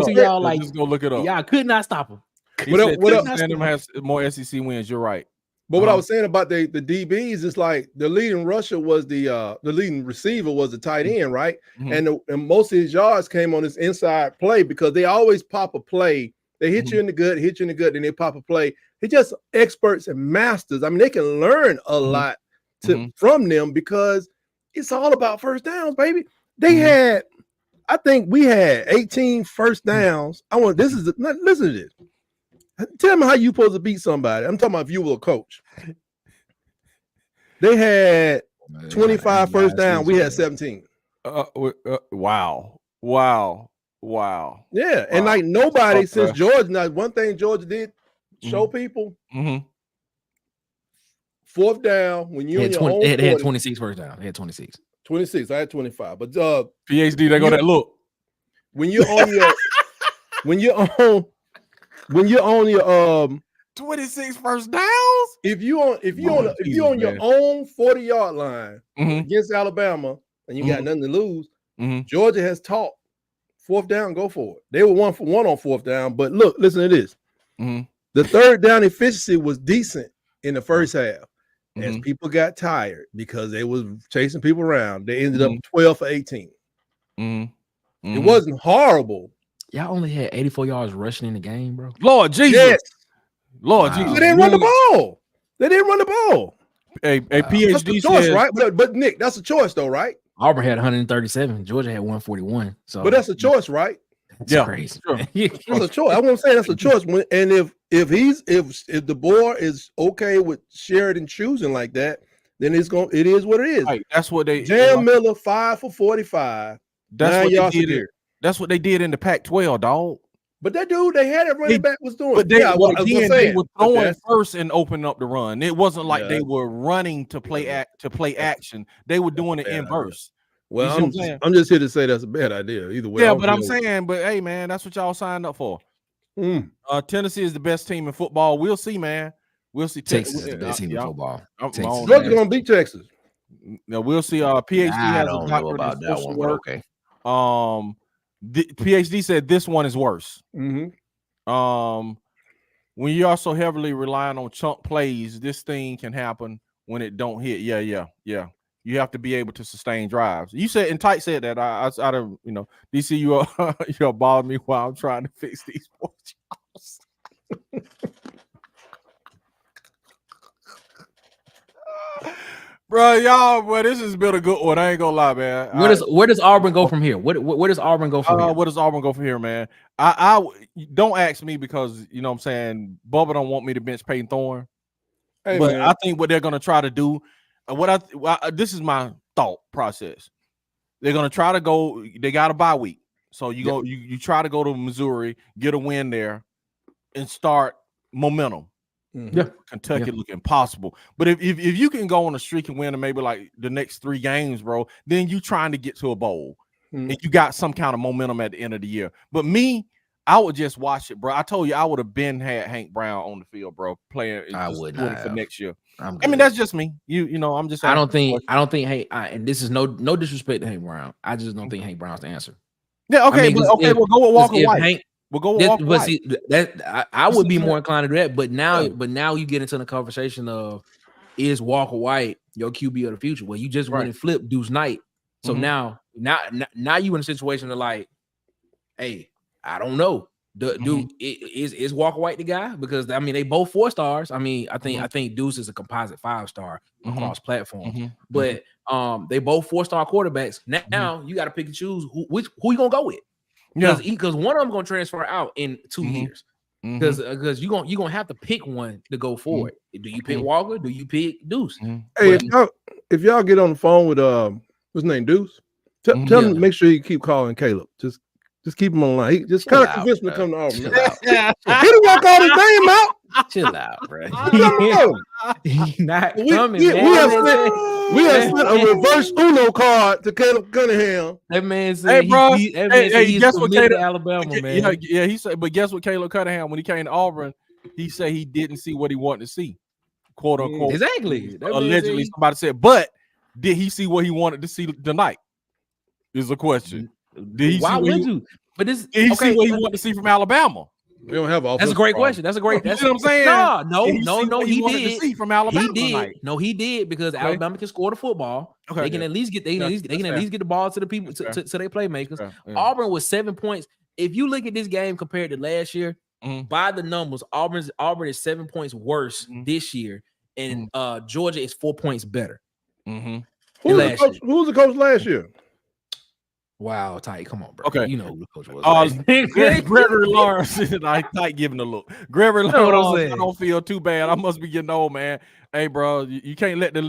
saying. Y'all like just go look it up. Y'all could not stop them. Texas has more SEC wins. You're right. But what I was saying about the DBs is like the leading rusher was the leading receiver was the tight end, right? And most of his yards came on this inside play because they always pop a play. They hit you in the gut, then they pop a play. They're just experts and masters. I mean, they can learn a lot from them because it's all about first downs, baby. They I think we had 18 first downs. Listen to this. Tell me how you supposed to beat somebody. I'm talking about if you were a coach. They had 25 first down. We had 17. Wow. Yeah, and like nobody since Georgia. Now, one thing Georgia did show people: fourth down when you they had 26 first down. They had 26. 26. I had 25. But PhD, they go that look. When you're on your when you're on your 26 first downs. If you on your own 40-yard line against Alabama and you got nothing to lose, Georgia has taught fourth down, go for it. They were 1 for 1 on fourth down, but look, listen to this. The third down efficiency was decent in the first half. As people got tired because they was chasing people around, they ended up 12 for 18. It wasn't horrible. Y'all only had 84 yards rushing in the game, bro. Lord Jesus. Yes. Lord Jesus. They didn't run the ball. Hey, PhD choice, right? But Nick, that's a choice though, right? Auburn had 137. Georgia had 141. So, but that's a choice, right? That's crazy. Sure. That's a choice. I want to say that's a choice. And if the board is okay with Sheridan choosing like that, then it is what it is. Right. That's what they. Jam Miller 5 for 45. That's what they did. That's what they did in the Pac-12, dog. But that dude, they had it running back was doing. But they were throwing first and opening up the run. It wasn't like they were running to play action. They were doing it in bursts. Well, I'm just here to say that's a bad idea. Either way. Yeah, but I'm saying, hey man, that's what y'all signed up for. Tennessee is the best team in football. We'll see, man. We'll see. Texas is the best team in football. Georgia's gonna beat Texas. No, we'll see. PhD has a doctorate in social work. Okay. PhD said this one is worse. When you are so heavily relying on chunk plays, this thing can happen when it don't hit. Yeah. You have to be able to sustain drives. You said, and Tight said that. I don't, DC, you'll bother me while I'm trying to fix these sports. Bro, y'all, this has been a good one. I ain't gonna lie, man. Where does Auburn go from here? Where does Auburn go from here? Where does Auburn go from here, man? I don't ask me because you know what I'm saying Bubba don't want me to bench Peyton Thorne. Hey, but man. I think what they're gonna try to do, this is my thought process. They're gonna try to go. They got a bye week, so you try to go to Missouri, get a win there, and start momentum. Yeah, Kentucky looking possible, but if you can go on a streak and win, and maybe like the next 3 games, bro, then you trying to get to a bowl, and you got some kind of momentum at the end of the year. But me, I would just watch it, bro. I told you I would have been had Hank Brown on the field, bro, playing. I would not for next year. I mean, that's just me. You know, I'm just. I don't think. Hey, and this is no disrespect to Hank Brown. I just don't think Hank Brown's the answer. Yeah. Okay. We'll go with Walker White. We'll go with Walker White. See, I would be more inclined to do that. But now you get into the conversation of is Walker White your QB of the future? Well, you just went and flipped Deuce Knight. So now you in a situation of like, hey, I don't know. Dude, is Walker White the guy? Because I mean, they both 4 stars. I mean, I think Deuce is a composite 5-star across platforms. But they both 4-star quarterbacks. Now you got to pick and choose who you gonna go with. Because one of them gonna transfer out in 2 years. Because you're gonna have to pick one to go forward. Do you pick Walker? Do you pick Deuce? Hey, if y'all get on the phone with what's his name, Deuce, tell him to make sure you keep calling Caleb. Just keep him on the line. He just kind of convinced him to come to Auburn. He didn't want to call his name out. Chill out, bro. He's not coming. We have sent a reverse Uno card to Caleb Cunningham. That man said, "Hey, bro, guess what, Caleb, Alabama, man." Yeah, he said, but guess what, Caleb Cunningham, when he came to Auburn, he said he didn't see what he wanted to see, quote unquote. Exactly. Allegedly, somebody said, but did he see what he wanted to see tonight? Is a question. Why would you? But this did he see what he wanted to see from Alabama? We don't have all. That's a great question. That's you know what I'm saying. No, he did. See from Alabama. He did. No, he did because Alabama can score the football. Okay, they can at least get at least get the ball to the people to their playmakers. Auburn was 7 points. If you look at this game compared to last year, by the numbers, Auburn is 7 points worse this year, and Georgia is 4 points better. Who was the coach last year? Wow, Ty, come on, bro. Okay, you know who the coach was. Gregory Lawrence. Ty giving a look. Gregory Lawrence. I don't feel too bad. I must be getting old, man. Hey, bro, you can't let the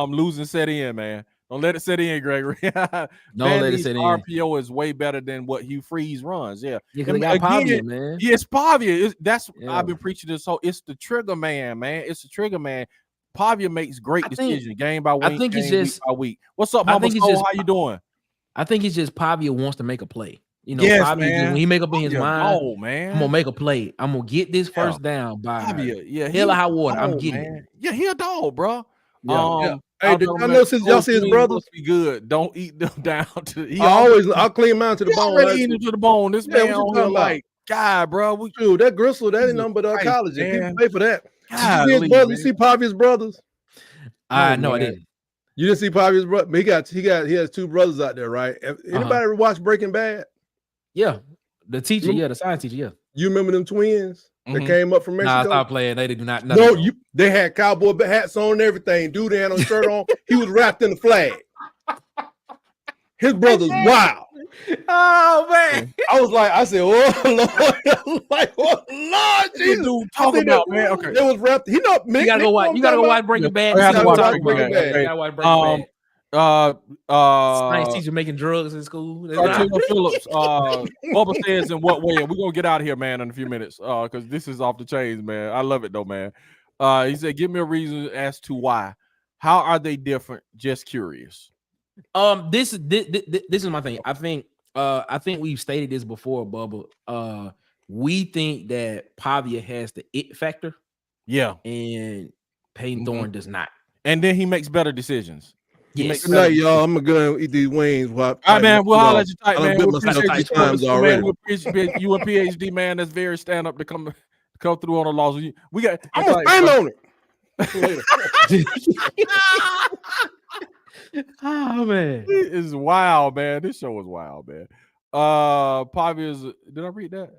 losing set in, man. Don't let it set in, Gregory. Don't let it set in. RPO is way better than what Hugh Freeze runs. Yeah, they got Pavia, man. Yes, Pavia. I've been preaching this whole. It's the trigger man, man. It's the trigger man. Pavia makes great decisions, game by week. I think it's just week by week. What's up, Mama? How you doing? I think it's just Pavia wants to make a play. You know, yes, Pavia, man. When he make up in his mind, man, I'm gonna make a play. I'm gonna get this first down by Pavia. Yeah, hell or high water. I'm getting it. Yeah, he a dog, bro. Hey, I know since y'all see his brothers be good. Don't eat them down to. I'll clean mine to the bone. Already eating to the bone. This man on here like, God, bro. Dude, that gristle, that ain't nothing but college. People pay for that. You see Pavia's brothers? No, I didn't. You didn't see Pavia's brother? He has 2 brothers out there, right? Anybody ever watch Breaking Bad? Yeah, the teacher, the science teacher, yeah. You remember them twins that came up from Mexico? Nah, stop playing. They do not. No, they had cowboy hats on and everything. Dude, they had on a shirt on. He was wrapped in the flag. His brother's wild. Oh man! I said, oh Lord, like, oh Lord, Jesus. Dude, talk about man. Okay, it was wrapped. You gotta go watch. You gotta go watch Breaking Bad. Science teacher making drugs in school. Phillips, Bubba says in what way? And we're gonna get out of here, man, in a few minutes. Because this is off the chains, man. I love it though, man. He said, give me a reason as to why. How are they different? Just curious. This is my thing. I think we've stated this before, Bubba. We think that Pavia has the it factor. Yeah. And Payne Thorne does not. And then he makes better decisions. Yes. Good night, y'all. I'm gonna go eat these wings. All right, man. We'll holler at you tight, man. We appreciate you a PhD, man. That's very stand up to come through on the laws. We got. I'm gonna stand on it. Oh man, it is wild, man. This show is wild, man. Pavia's. Did I read that?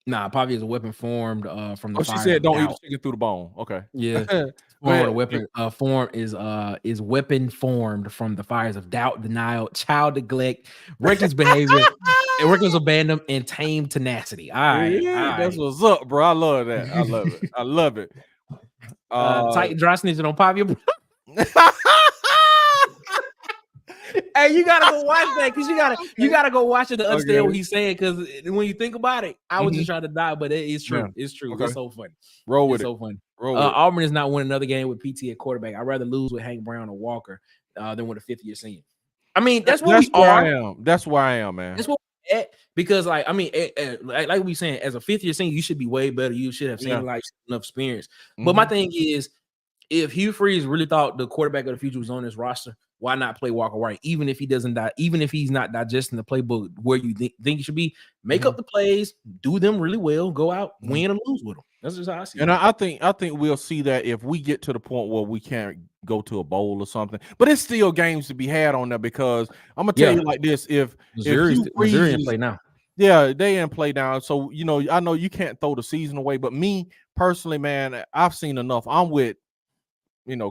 Nah, Pavia is a weapon formed from the. Oh, she said don't eat the chicken through the bone. Okay. Yeah. A weapon form is weapon formed from the fires of doubt, denial, child neglect, reckless behavior, and reckless abandon, and tame tenacity. All right, that's what's up, bro. I love that. I love it. I love it. Tight dry snitching on Pavia. Hey, you gotta go watch that because you gotta go watch it to understand what he's saying. Because when you think about it, I was just trying to die, but it is true. Yeah. It's true. Okay. It's so funny. Roll with it. So funny. Auburn is not winning another game with PT at quarterback. I'd rather lose with Hank Brown or Walker than with a fifth-year senior. I mean, that's where I am. That's where I am, man. That's what we're at. Because, like we saying, as a fifth-year senior, you should be way better. You should have seen enough experience. But my thing is, if Hugh Freeze really thought the quarterback of the future was on his roster, why not play Walker White? Even if he doesn't die, even if he's not digesting the playbook where you think he should be, make up the plays, do them really well, go out, win or lose with them. That's just how I see it. And I think we'll see that if we get to the point where we can't go to a bowl or something. But it's still games to be had on there because I'm gonna tell you like this: if Missouri in play now. Yeah, they in play now. So I know you can't throw the season away, but me personally, man, I've seen enough. I'm with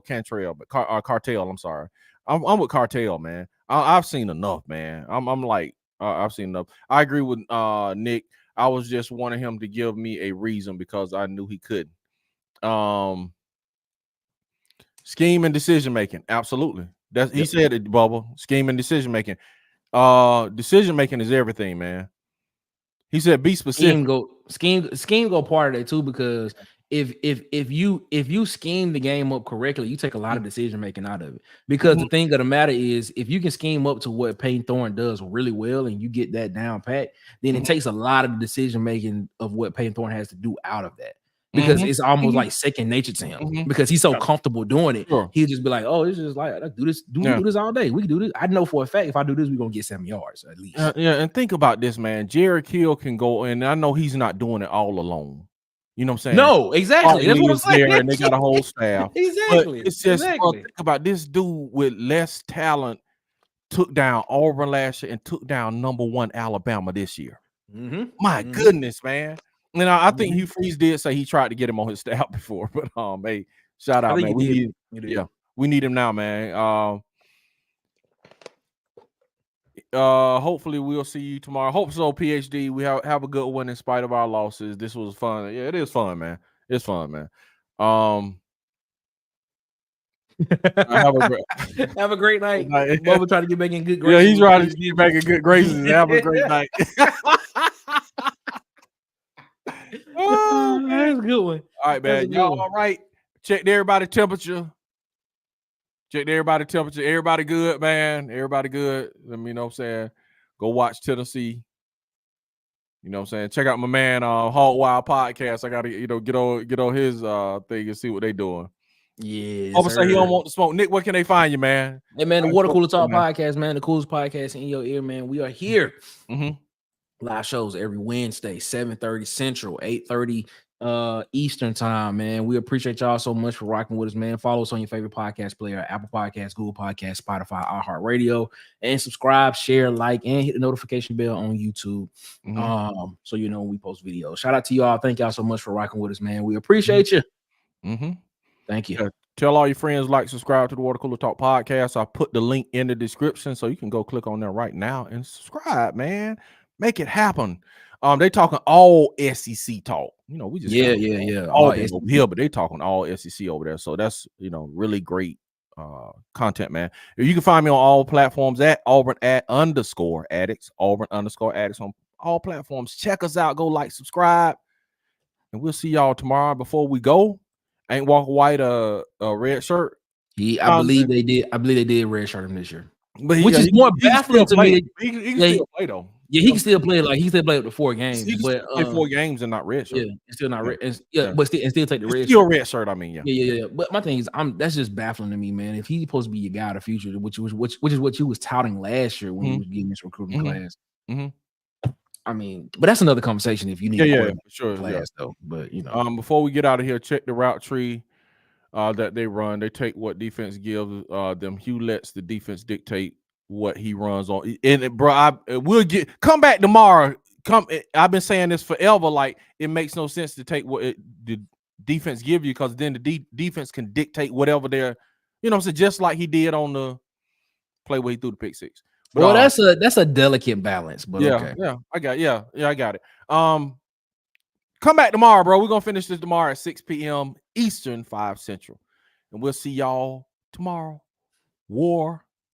Cantrell, but Cartel. I'm sorry. I'm with Cartel, man. I've seen enough, man. I'm like, I've seen enough. I agree with Nick. I was just wanting him to give me a reason because I knew he couldn't. Scheme and decision making, absolutely. He said it, Bubba. Scheme and decision making. Decision making is everything, man. He said be specific. Scheme go part of that too, because if you scheme the game up correctly, you take a lot of decision making out of it. Because the thing of the matter is, if you can scheme up to what Payne Thorne does really well, and you get that down pat, then it takes a lot of the decision making of what Payne Thorne has to do out of that. Because it's almost like second nature to him. Because he's so comfortable doing it, he'll just be like, "Oh, it's just like I do this, do this all day. We can do this. I know for a fact if I do this, we're gonna get 7 yards at least." And think about this, man. Jared Hill can go, and I know he's not doing it all alone. You know what I'm saying? No, exactly. That's what I'm saying. And they got a whole staff. Exactly. But it's just think about this dude with less talent took down Auburn last year and took down #1 Alabama this year. My goodness, man. And I think Hugh Freeze did say he tried to get him on his staff before, but hey, shout out, man. We need him now, man. Hopefully we'll see you tomorrow. Hope so, PhD. We have a good one in spite of our losses. This was fun. Yeah, it is fun, man. It's fun, man. Have a great night. Bubba trying to get back in good graces. Yeah, he's trying to get back in good graces. Have a great night. Oh, man, that's a good one. All right, man. Y'all all right? Check everybody's temperature. Everybody good, man. Everybody good. Let me know what I'm saying. Go watch Tennessee. You know what I'm saying? Check out my man Hog Wild Podcast. I gotta get on his thing and see what they doing. Yeah. I'm gonna say he don't want to smoke. Nick, where can they find you, man? Hey man, the Water Cooler Talk Podcast, man. The coolest podcast in your ear, man. We are here. Live shows every Wednesday, 7:30 Central, 8:30 Eastern time, man. We appreciate y'all so much for rocking with us, man. Follow us on your favorite podcast player, Apple Podcasts, Google Podcasts, Spotify, iHeartRadio, and subscribe, share, like, and hit the notification bell on YouTube. So you know when we post videos. Shout out to y'all. Thank y'all so much for rocking with us, man. We appreciate you. Thank you. Tell all your friends, like, subscribe to the Water Cooler Talk Podcast. I put the link in the description so you can go click on there right now and subscribe, man. Make it happen. They talking all SEC talk. You know, we just yeah. all over here, but they talking all SEC over there. So that's really great content, man. You can find me on all platforms at Auburn_Addicts, Auburn_Addicts on all platforms. Check us out. Go like, subscribe, and we'll see y'all tomorrow. Before we go, Ain't Walker White a red shirt? I believe they did. I believe they did red shirt him this year, but which is more baffling to me. He can still play though. Yeah, he can still play. Like he still play up to 4 games. He can but play 4 games and not red shirt. Yeah, it's still not red. But still take the red. Still red shirt. I mean, yeah. But my thing is, that's just baffling to me, man. If he's supposed to be your guy of the future, which is what you was touting last year when he was getting this recruiting class. I mean, but that's another conversation. If you need for sure class though, but before we get out of here, check the route tree that they run. They take what defense gives them. Hugh lets the defense dictate what he runs on. And bro, we'll come back tomorrow. I've been saying this forever. Like, it makes no sense to take what the defense give you, because then the defense can dictate whatever they're, just like he did on the play where he threw the pick 6. But, well, that's a delicate balance. But okay. I got it. Come back tomorrow, bro. We're gonna finish this tomorrow at 6 p.m. Eastern, 5 Central, and we'll see y'all tomorrow. War